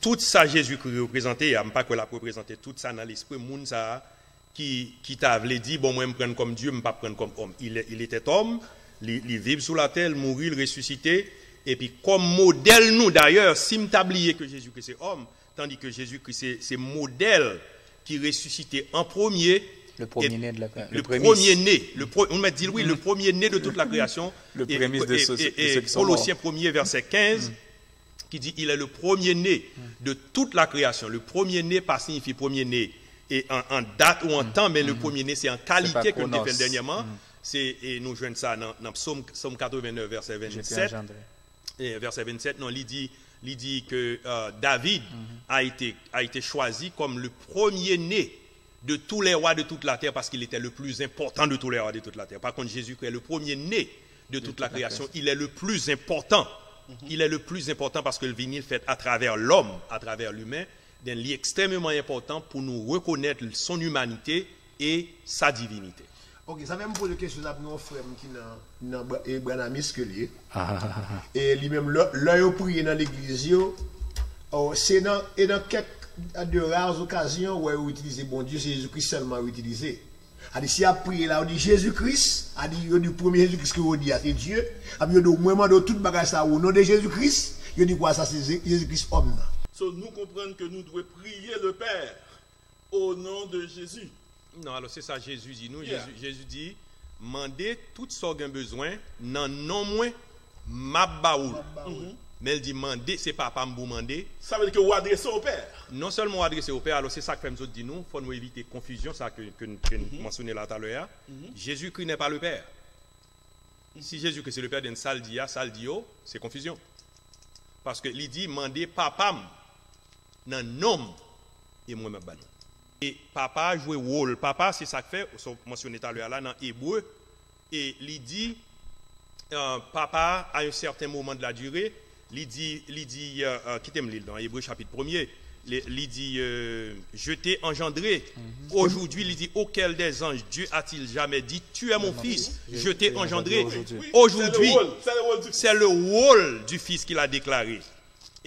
tout ça Jésus-Christ représenté, il n'y a pas que la représenter tout ça dans l'esprit monde ça qui t'a dit bon moi me prendre comme Dieu, me pas prendre comme homme. Il était homme, il vit sur la terre, mourir, il ressuscité et puis comme modèle nous d'ailleurs, si me t'oublier que Jésus-Christ c'est homme, tandis que Jésus-Christ c'est modèle qui ressuscité en premier Le premier-né de la le premier-né. On m'a dit oui, le premier-né de toute la création. Le prémisse de ceux qui sont Colossiens 1er, verset 15, qui dit il est le premier-né de toute la création. Le premier-né, pas signifie premier-né et en date ou en temps, mais le premier-né, c'est en qualité que nous avons fait dernièrement. Et nous jouons ça dans Psaume 89, verset 27. Et verset 27, non, il dit que David a été choisi comme le premier-né de tous les rois de toute la terre parce qu'il était le plus important de tous les rois de toute la terre. Par contre, Jésus est le premier-né de toute la création. Il est le plus important. Il est le plus important parce que le vinyle fait à travers l'homme, à travers l'humain, d'un lien extrêmement important pour nous reconnaître son humanité et sa divinité. Ok, ça même pose une question à nos frères qui dans Branamis que lui. Et lui-même, là, il prie dans l'église, c'est dans quelques de rares occasions où il utilise bon Dieu, c'est Jésus-Christ seulement utilisé. Alors, si il a prié là, on dit Jésus-Christ, il dit le premier Jésus-Christ que on dit, c'est Dieu. Il dit au moment de toute bagage ça au nom de Jésus-Christ, il dit quoi ça, c'est Jésus-Christ homme. So, nous comprenons que nous devons prier le Père au nom de Jésus. Non, alors c'est ça Jésus dit. Nous, Jésus dit, mandez tout ce qu'on a besoin, non moins ma baoul. Mais il dit, mandez, c'est pas pour demander. Ça veut dire que vous adressez au Père. Non seulement adresser au Père, alors c'est ça que nous dit nous, il faut nous éviter confusion, ça que nous mentionnons là tout à l'heure. Jésus-Christ n'est pas le Père. Si Jésus-Christ c'est le Père d'un saldia, c'est confusion. Parce que il dit, mandez papa, non nom, et moi-même banon. Et papa joue rôle. Papa, c'est ça que fait, mentionné tout à l'heure là, dans Hébreu. Et il dit, papa, à un certain moment de la durée, il dit quittez-moi l'île dans Hébreu chapitre 1er, il dit, je t'ai engendré. Aujourd'hui, il dit, auquel des anges Dieu a-t-il jamais dit, tu es mon fils, je t'ai engendré. Aujourd'hui, c'est le rôle du fils qu'il a déclaré.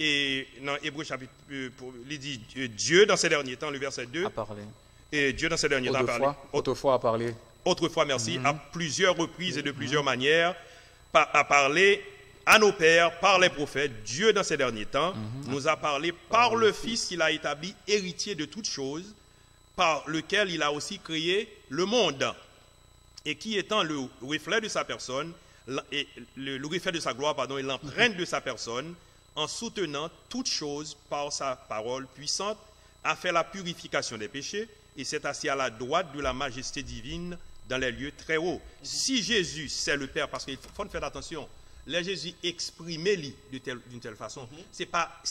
Et dans Hébreu chapitre, il dit Dieu dans ces derniers temps, le verset 2. A parlé. Et Dieu dans ces derniers temps a parlé. Autrefois a parlé. Autrefois, merci, à plusieurs reprises et de plusieurs manières, a parlé à nos pères par les prophètes. Dieu dans ces derniers temps nous a parlé par le Fils qu'il a établi héritier de toutes choses, par lequel il a aussi créé le monde, et qui étant le reflet de sa personne, le reflet de sa gloire, pardon, et l'empreinte de sa personne, en soutenant toutes choses par sa parole puissante, a fait la purification des péchés et s'est assis à la droite de la majesté divine dans les lieux très hauts. Si Jésus, c'est le Père, parce qu'il faut faire attention, là Jésus exprimé d'une telle façon, c'est pas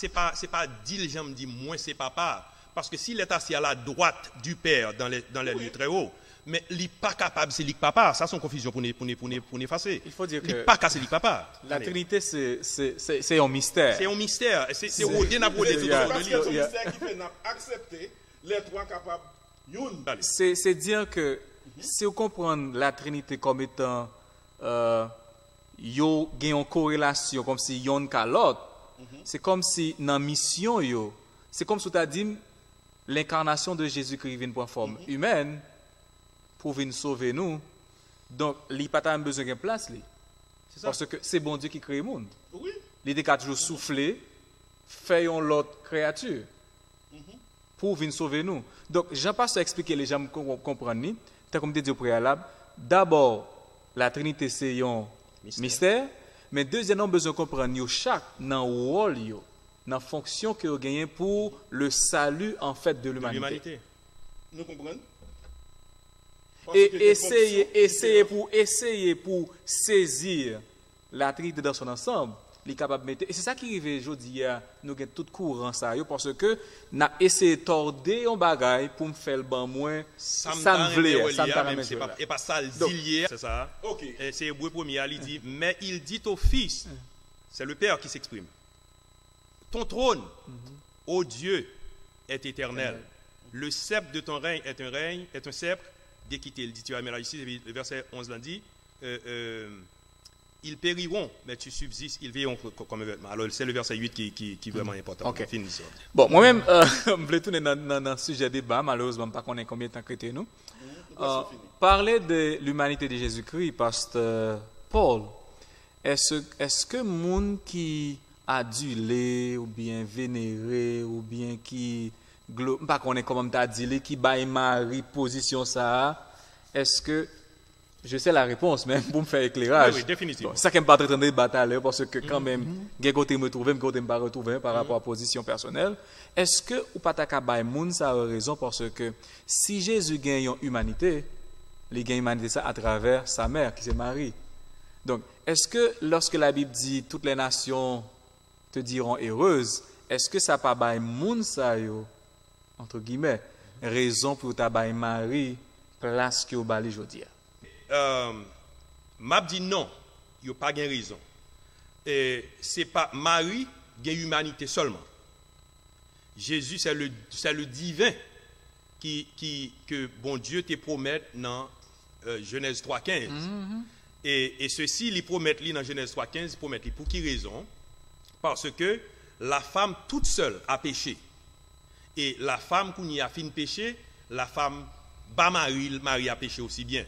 dit, j'aime dit moins c'est papa, parce que s'il est assis à la droite du Père dans les lieux très hauts, mais il n'est pas capable, c'est lui papa. Ça, c'est une confusion pour nous effacer. Il faut dire que il n'est pas capable, c'est lui papa. La Trinité, c'est un mystère. C'est un mystère. C'est rodé, n'a pas rodé tout le Parce que c'est un mystère qui fait accepter les trois capables. C'est dire que si on comprend la Trinité comme étant yo gen une corrélation, comme si yon ka l'autre, c'est comme si dans la mission, c'est comme si tu as dit l'incarnation de Jésus-Christ vient pour forme humaine, pour venir sauver nous. Donc, il n'y a pas besoin de place. Parce que c'est bon Dieu qui crée le monde. Oui. Il a toujours soufflé, fait l'autre créature pour venir sauver nous. Donc, Jean passe à expliquer, les gens comprennent, comme tu dis au préalable, d'abord, la Trinité c'est un mystère, mais deuxièmement, besoin de comprendre chaque dans le rôle, dans la fonction que vous gagnez pour le salut en fait de l'humanité. Nous comprenons? Et essayer pour saisir la Trinité dans son ensemble, il est capable de mettre. Et c'est ça qui arrive aujourd'hui, nous avons tout courant ça, parce que nous avons essayé de torder un bagage pour me faire le ban moins, ça me voulait, et pas ça, c'est ça. Ok. C'est Hébreu 1er, il dit, mais il dit au Fils, c'est le Père qui s'exprime, ton trône, ô Dieu, est éternel. Le sceptre de ton règne est un sceptre d'équité. Il dit, tu as mis là ici, le verset 11 l'a dit, ils périront, mais tu subsistes, ils veilleront comme un vêtement. Alors, c'est le verset 8 qui est vraiment important. Okay. Bon, moi-même, je voulais tourner dans le sujet débat, malheureusement, je ne sais pas combien de temps que nous. Parler de l'humanité de Jésus-Christ, pasteur Paul, est-ce que le monde qui adulé, ou bien vénéré, ou bien qui pas qu'on est comme t'as dit, qui baille Marie position ça, est-ce que, je sais la réponse, même pour me faire éclairage. Oui, définitivement. C'est ça qui me pas train de bataille, parce que quand même, il côté me trouver, me côté me pas retrouver par rapport à position personnelle. Est-ce que, ou pas ta baille moun, ça a raison, parce que si Jésus gagne une humanité, il gagne humanité ça à travers sa mère, qui c'est Marie. Donc, est-ce que lorsque la Bible dit toutes les nations te diront heureuses, est-ce que ça pas bail moun ça yo, entre guillemets, raison pour ta bail Marie, place que au bali jodi? M'a dit non, il n'y a pas de raison. C'est pas Marie qui a humanité seulement. Jésus, c'est le divin que bon Dieu te promet dans Genèse 3,15. Et ceci, il promet dans Genèse 3,15, il promet pour qui raison? Parce que la femme toute seule a péché. Et la femme qui y a fini péché, la femme, Marie a péché aussi bien.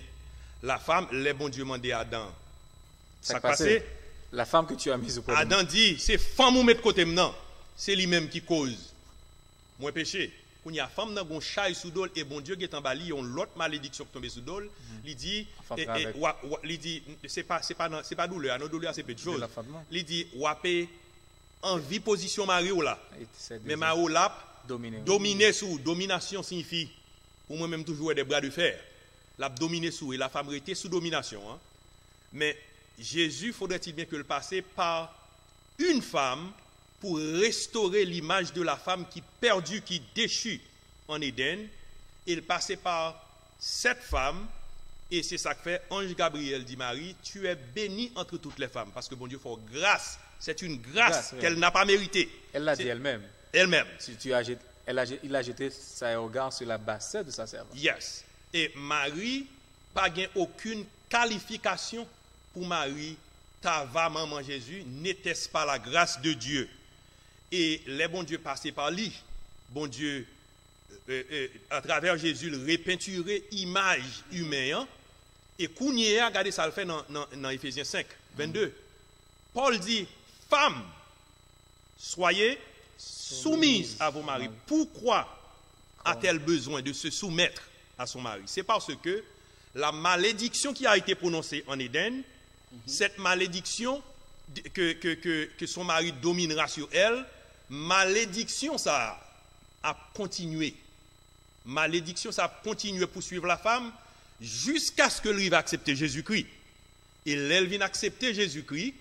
La femme, les bon Dieu mandé à Adam. Ça passé? La femme que tu as mise au problème. Adam dit, c'est femme ou mettre côté maintenant. C'est lui-même qui cause. Moi péché. Quand il y a femme dans un chat sous dol et bon Dieu qui est en bali, on l'autre malédiction qui tombe sous dol, il dit c'est pas douleur, non douleur c'est peu de choses. Il dit wapé en vie position mari ou là. Mais mari ou là dominer sous domination signifie pour moi même toujours des bras de fer. La dominer sous et la femme était sous domination hein. Mais Jésus faudrait-il bien que le passer par une femme pour restaurer l'image de la femme qui perdue, qui déchue en Éden. Il passait par cette femme, et c'est ça que fait Ange Gabriel dit Marie, tu es bénie entre toutes les femmes, parce que bon Dieu fait grâce, c'est une grâce qu'elle n'a pas méritée. Elle l'a dit elle-même. Elle-même. Si il a jeté sa regard sur la bassette de sa servante. Yes. Et Marie, pas gain aucune qualification pour Marie, ta va maman Jésus, n'était-ce pas la grâce de Dieu? Et les bons dieux passaient par lui. Bon Dieu, à travers Jésus, le repeinturer image humaine. Et Kounia, regardez ça le fait dans Ephésiens 5, 22. Paul dit, femmes, soyez soumises à vos maris. Pourquoi a-t-elle besoin de se soumettre à son mari? C'est parce que la malédiction qui a été prononcée en Éden, cette malédiction que son mari dominera sur elle, malédiction ça a continué. Malédiction ça a continué pour suivre la femme jusqu'à ce que lui va accepter Jésus-Christ. Et elle vient accepter Jésus-Christ.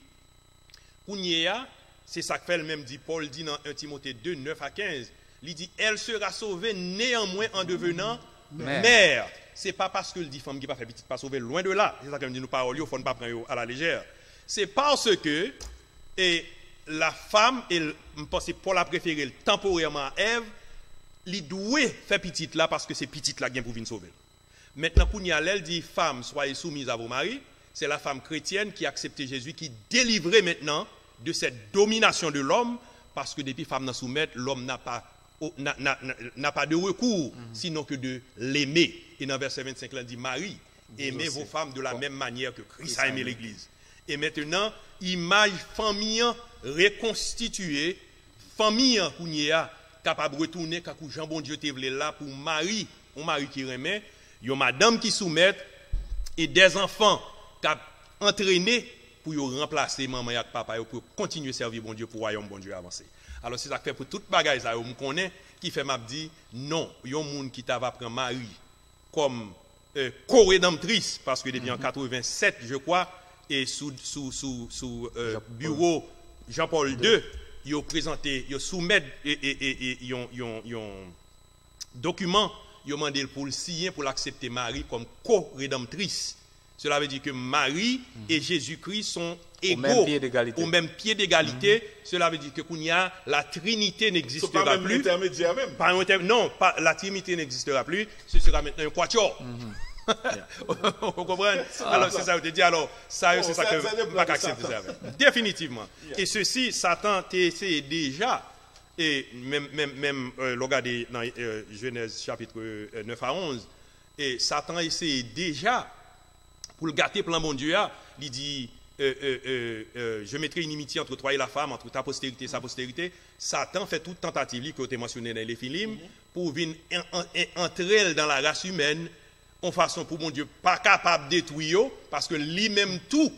C'est ça que fait le même dit Paul dit dans 1 Timothée 2, 9 à 15. Il dit, elle sera sauvée néanmoins en devenant mère. C'est pas parce que le dit femme qui pas fait petite pas sauver loin de là. C'est ça que me dit nous paroles, il faut ne pas prendre à la légère. C'est parce que la femme, je pense que Paul a préféré temporairement à Ève, il doit faire petite là parce que c'est petite là qui pour venir sauver. Maintenant, pour nous, elle dit, femme, soyez soumise à vos maris. C'est la femme chrétienne qui a accepté Jésus, qui délivrait maintenant de cette domination de l'homme, parce que depuis femme n'a soumettre, l'homme n'a pas de recours, sinon que de l'aimer. Et dans verset 25, il dit, Marie, aimez vos femmes de la même manière que Christ a aimé l'Église. Et maintenant, image famille reconstituée, famille capable de retourner quand Jean bon Dieu te voulait là pour Marie, un mari qui remet, une madame qui soumet et des enfants qui entraîné pour remplacer maman et papa pour continuer à servir bon Dieu pour royaume bon Dieu avancer. Alors c'est ça que fait pour toute bagaille ça me connaît qui fait m'a dit non, il y a un monde qui t'a va prendre Marie comme co-rédemptrice parce que depuis en 87 je crois et sous bureau Jean-Paul II, ils ont présenté, ils soumettent un document, ils ont demandé pour le signer, pour l'accepter Marie comme co-rédemptrice. Cela veut dire que Marie et Jésus-Christ sont égaux, au même pied d'égalité. Cela veut dire que la Trinité n'existera plus. Intermédiaire même. Non, la Trinité n'existera plus. Ce sera maintenant un quatuor. Vous comprenez? Alors c'est ça que je te dis. Alors ça c'est ça que je ne peux pas accepter ça. Définitivement. Et ceci, Satan t'a essayé déjà. Et même regardez dans Genèse chapitre 9 à 11. Et Satan a essayé déjà pour le gâter plan bon Dieu. Il dit je mettrai une inimitié entre toi et la femme, entre ta postérité et sa postérité. Satan fait toute tentative que tu as mentionné dans les films pour venir entrer elle dans la race humaine en façon pour mon Dieu pas capable de détruire parce que lui-même tout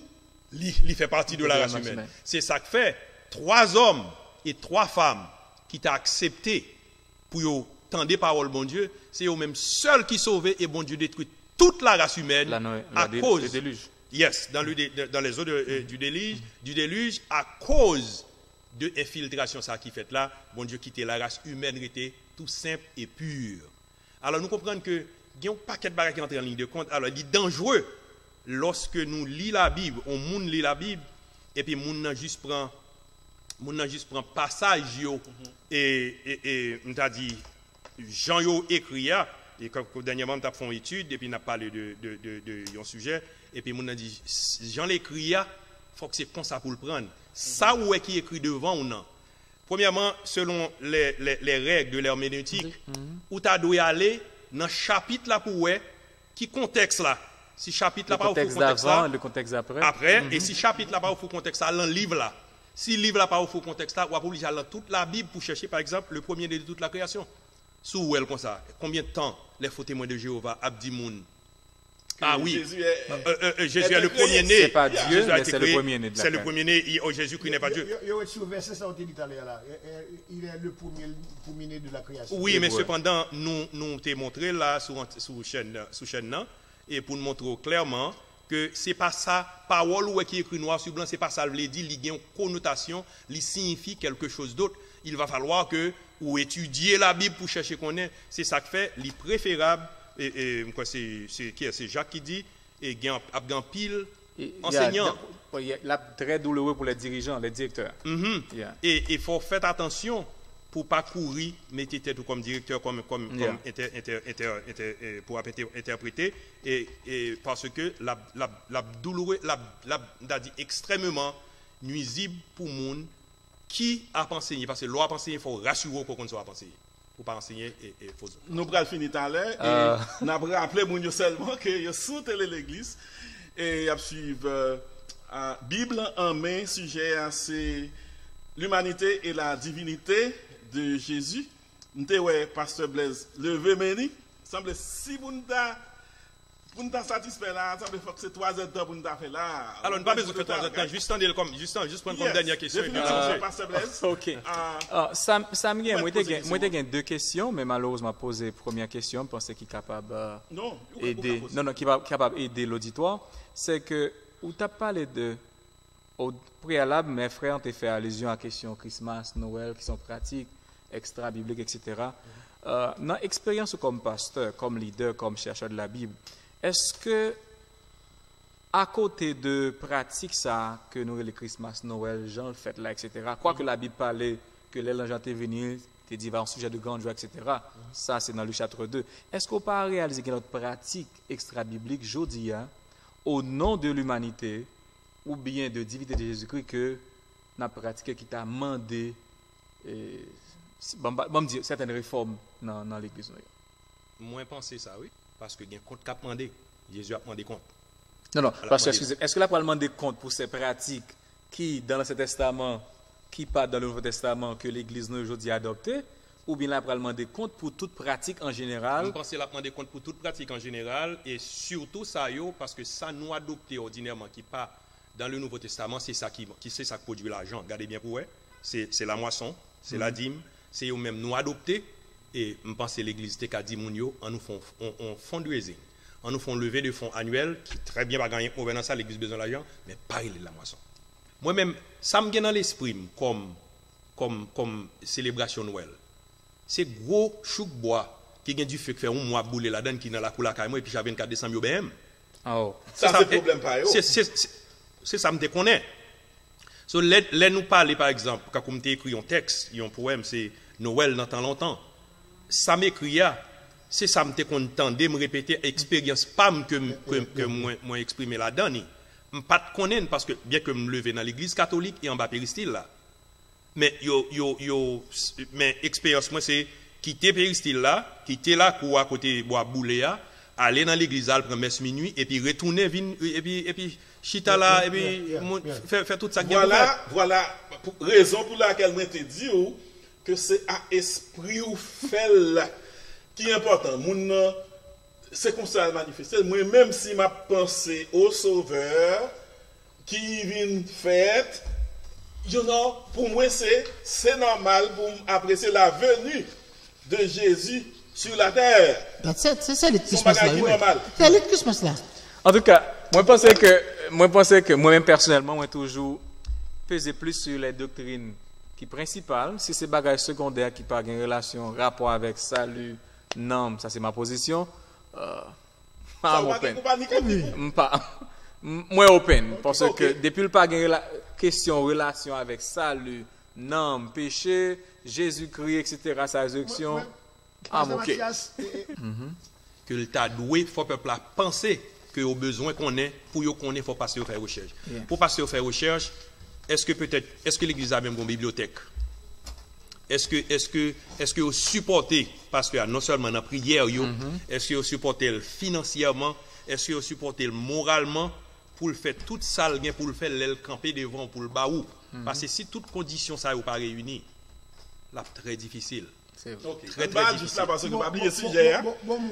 il fait partie de la race humaine. C'est ça que fait 3 hommes et 3 femmes qui t'a accepté pour tendre parole bon Dieu, c'est eux-mêmes seuls qui sauvent et bon Dieu détruit toute la race humaine à cause du déluge. Yes, dans les eaux du déluge, à cause de l'infiltration ça qui fait là, bon Dieu quitter la race humaine était tout simple et pur. Alors nous comprenons que il y a un paquet de barrières qui entrent en ligne de compte. Alors il est dangereux lorsque nous lisons la Bible, on moun lit la Bible et puis moun nan juste prend passage yo et on t'a dit Jean yo écrit et comme dernièrement on t'a fait une étude et puis on a parlé de un sujet et puis on a dit Jean l'écrit faut que c'est comme ça pour le prendre ça où est qui écrit devant ou non premièrement selon les règles de l'herméneutique où tu dois aller dans chapitre là pour qui contexte là si chapitre là pas au contexte d'avant le contexte après et si chapitre là pas au contexte là dans livre là si livre là pas au contexte là on va obligé aller dans toute la Bible pour chercher par exemple le premier de toute la création sous elle comme ça combien de temps les faux témoins de Jéhovah Abdimoun oui Jésus est le premier-né c'est pas Dieu mais c'est le premier-né c'est le premier-né Jésus qui n'est pas Dieu sur verset ça on dit tout à l'heure là il est le premier-né de la création oui mais cependant nous t'ai montré là sous chaîne là et pour nous montrer clairement que c'est pas ça parole ou qui écrit noir sur blanc c'est pas ça veut dire il y a une connotation il signifie quelque chose d'autre il va falloir que ou étudier la Bible pour chercher qu'on est c'est ça que fait les préférable et c'est Jacques qui dit et il y a un pile enseignant il y a très douloureux pour les dirigeants les directeurs et il faut faire attention pour pas courir mettre tête comme directeur comme pour interpréter et parce que la douloureux la dit extrêmement nuisible pour monde qui a enseigné parce que loi a enseigné il faut rassurer qu'on soit enseigné pour pas enseigner et faut nous pral finir tout à l'heure et n'a rappeler moun seulement que yo sous télé l'église et y a suivre Bible en main sujet c'est l'humanité et la divinité de Jésus. M'te ouais pasteur Blaise lever meni semble si pour nous satisfaire là semble faut que c'est 3 heures de temps pour nous faire là. Alors on pas besoin de faire 3 heures de temps juste prendre comme dernière question pasteur Blaise. OK. Sam moi j'ai 2 questions mais malheureusement poser première question penser qu'il est capable aider qui va capable aider l'auditoire c'est que où tu as parlé de au préalable mes frères ont fait allusion à la question Christmas, Noël qui sont pratiques extra-bibliques, etc. Dans l'expérience comme pasteur, comme leader, comme chercheur de la Bible, est-ce que, à côté de pratiques ça, que nous les Christmas, Noël, Jean le fait là, etc., quoi que la Bible parlait, que les gens étaient venus, tu dis, un sujet de grande joie, etc., ça c'est dans le chapitre 2. Est-ce qu'on peut réaliser que notre pratique extra-biblique, aujourd'hui, au nom de l'humanité, ou bien de divinité de Jésus-Christ, que nous avons pratiqué qui t'a demandé certaines réformes dans l'église. Moi, penser ça, oui. Parce que il y a un compte qu'a demandé. Jésus a demandé compte. Non, parce que, est-ce que là, pour demander compte pour ces pratiques qui, dans l'Ancien Testament, qui partent dans le Nouveau Testament, que l'église nous aujourd'hui a adopté, ou bien là, pour demander compte pour toute pratique en général? Je pense que là, pour demander compte pour toute pratique en général, et surtout ça, parce que ça nous adopté ordinairement, qui part dans le Nouveau Testament, c'est ça qui produit l'argent. Regardez bien pour vous, c'est la moisson, c'est la dîme, c'est eux-mêmes nous adopter et je pense que l'église a dit on nous font fundraising, on nous font lever de fonds annuels qui très bien va gagner pour dans ça l'église besoin d'argent mais pas il la moisson. Moi-même ça me vient dans l'esprit comme célébration Noël. C'est gros chouk bois qui vient du feu qui fait un mois bouler là-dedans qui dans la cour là moi et puis j'avais 24 décembre BM. Ça c'est problème pas yo. C'est ça me connaît. So les nous parler par exemple quand on écrit un texte, un poème c'est Noël dans tant longtemps. Ça m'écrit c'est ça me content de me répéter expérience pam que moi exprimer là-dedans. Je pas de connaître parce que bien que me lever dans l'église catholique et en bas péristyle là. Mais mais expérience moi c'est quitter péristyle là, quitter là à côté bois bouléa aller dans l'église, prendre messe minuit, et puis retourner, et puis chita là, et puis faire tout ça. Voilà, raison pour laquelle je te dis que c'est à esprit ou fait qui est important. C'est comme ça manifester. Moi, même si ma pensée au Sauveur qui vient fait, pour moi, c'est normal pour apprécier la venue de Jésus sur la terre. C'est ça le Christmas là. Normal. C'est le Christmas là. En tout cas, moi pensais que moi-même personnellement, moi toujours pesé plus sur les doctrines qui principales. Si c'est bagages secondaires qui pas une relation, rapport avec salut, non, ça c'est ma position. Moi open parce que depuis le pas une question relation avec salut, non, péché, Jésus-Christ, etc. sa résurrection. Ok. Que le tas doué faut peuple à penser que au besoin qu'on ait pour qu'on ait faut passer au faire recherche. Pour passer au faire recherche, est-ce que l'église a même une bibliothèque? Est-ce que vous supportez, parce que non seulement dans la prière, est-ce que vous supportez financièrement, est-ce que vous supportez moralement pour le faire toute salle, pour le faire l'aile camper devant, pour le baou? Parce que si toutes conditions ça n'est pas réunies, là très difficile. Très difficile. Juste là parce que pas oublier sujet.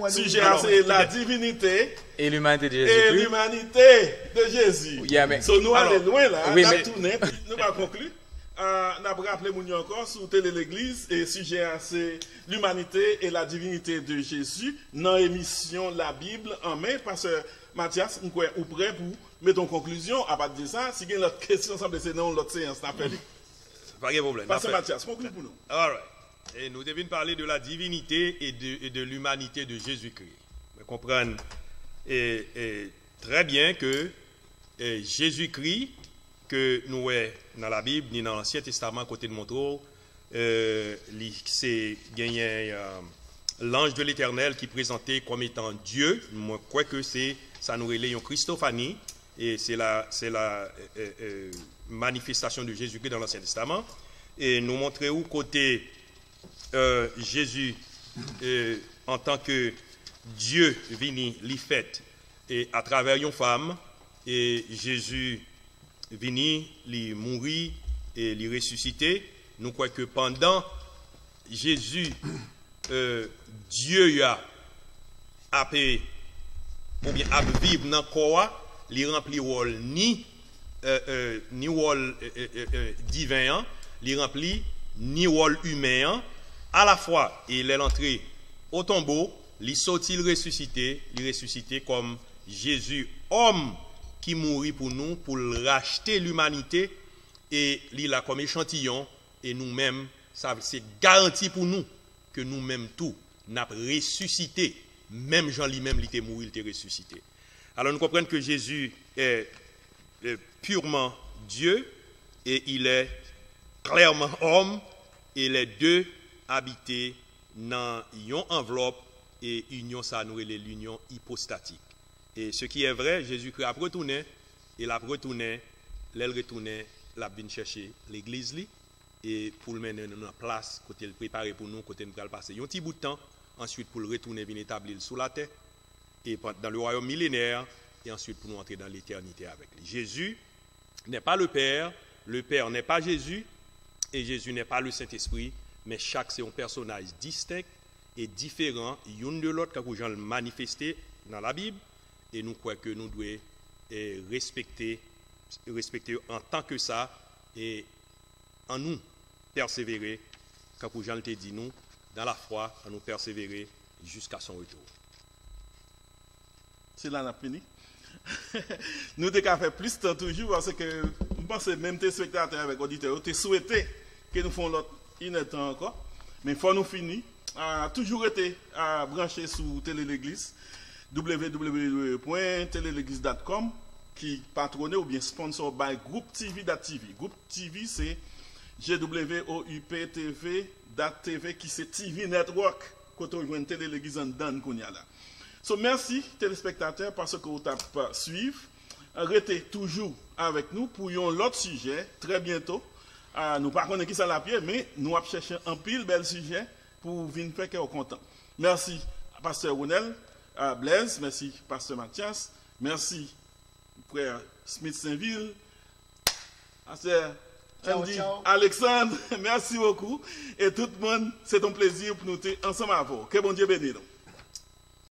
Sujet c'est la divinité et l'humanité de Jésus. Et l'humanité de Jésus. So nous allons loin là, oui, on a tourné, nous va conclure. On a rappelé encore sur Télé l'Église et sujet c'est l'humanité et la divinité de Jésus dans l'émission La Bible en main parce que Mathias, nous sommes prêts pour mettre en conclusion à partir de ça. Si vous avez l'autre question, ça c'est dans l'autre séance. Pas de problème. Parce que Mathias, conclue pour nous. All right. Et nous devons parler de la divinité et de l'humanité de Jésus-Christ. Vous comprenez très bien que Jésus-Christ, que nous avons dans la Bible, ni dans l'Ancien Testament, à côté de Montreux, c'est gagné l'ange de l'Éternel qui présentait comme étant Dieu. Moi, je crois que ça nous relève une Christophanie, et c'est la manifestation de Jésus-Christ dans l'Ancien Testament. Et nous montrer où côté Jésus en tant que Dieu vini li fait et à travers une femme, et Jésus vini li mourir et li ressusciter. Nous croyons que pendant Jésus Dieu a fait ou bien a vivre dans corps, li rempli rôle ni rôle divin, li rempli ni rôle humain. À la fois, il est entré au tombeau, il sorti, il ressuscité comme Jésus, homme qui mourit pour nous, pour racheter l'humanité, et il a comme échantillon, et nous-mêmes, c'est garanti pour nous que nous-mêmes tout, n'a ressuscité, même Jean lui-même, il était mort, il était ressuscité. Alors nous comprenons que Jésus est purement Dieu, et il est clairement homme, et les deux habité dans une enveloppe et union, ça nous est l'union hypostatique. Et ce qui est vrai, Jésus-Christ a retourné, il a retourné, l'elle retourné, l'a bien chercher l'église et pour le mener dans place, côté le préparer pour nous, côté nous va passer un petit bout de temps, ensuite pour le retourner, venir établir sous la terre et dans le royaume millénaire, et ensuite pour nous entrer dans l'éternité avec lui. Jésus n'est pas le Père n'est pas Jésus, et Jésus n'est pas le Saint-Esprit, mais chaque c'est un personnage distinct et différent, l'une de l'autre, quand Jean le manifesté dans la Bible, et nous croyons que nous devons respecter en tant que ça, et en nous persévérer, quand Jean le dit nous, dans la foi, à nous persévérer jusqu'à son retour. C'est là, on a fini. Nous devons faire plus de temps toujours, parce que je pense que même tes spectateurs avec auditeurs, tu souhaitais que nous fassions l'autre une temps encore, mais il faut nous finir. Toujours été branché sur Télé l'Église, www.teleleglise.com, qui patronne ou bien sponsor by Groupe TV.tv. Groupe TV, c'est GWOUPTV.tv, qui c'est TV Network, quand on joue Télé l'Église en Dan qu'on y a là. So, merci téléspectateurs parce que vous avez suivi. Restez toujours avec nous pour un autre sujet très bientôt. Nous ne connaissons pas qui ça la pied, mais nous allons chercher un pile bel sujet pour venir faire qu'on content. Merci, Pasteur Ronel. à Blaise, merci Pasteur Mathias, merci frère Smith Saint-Ville, Pasteur Ciao, Andy, ciao. Alexandre, merci beaucoup. Et tout le monde, c'est un plaisir pour nous être ensemble avec vous. Que bon Dieu bénisse nous.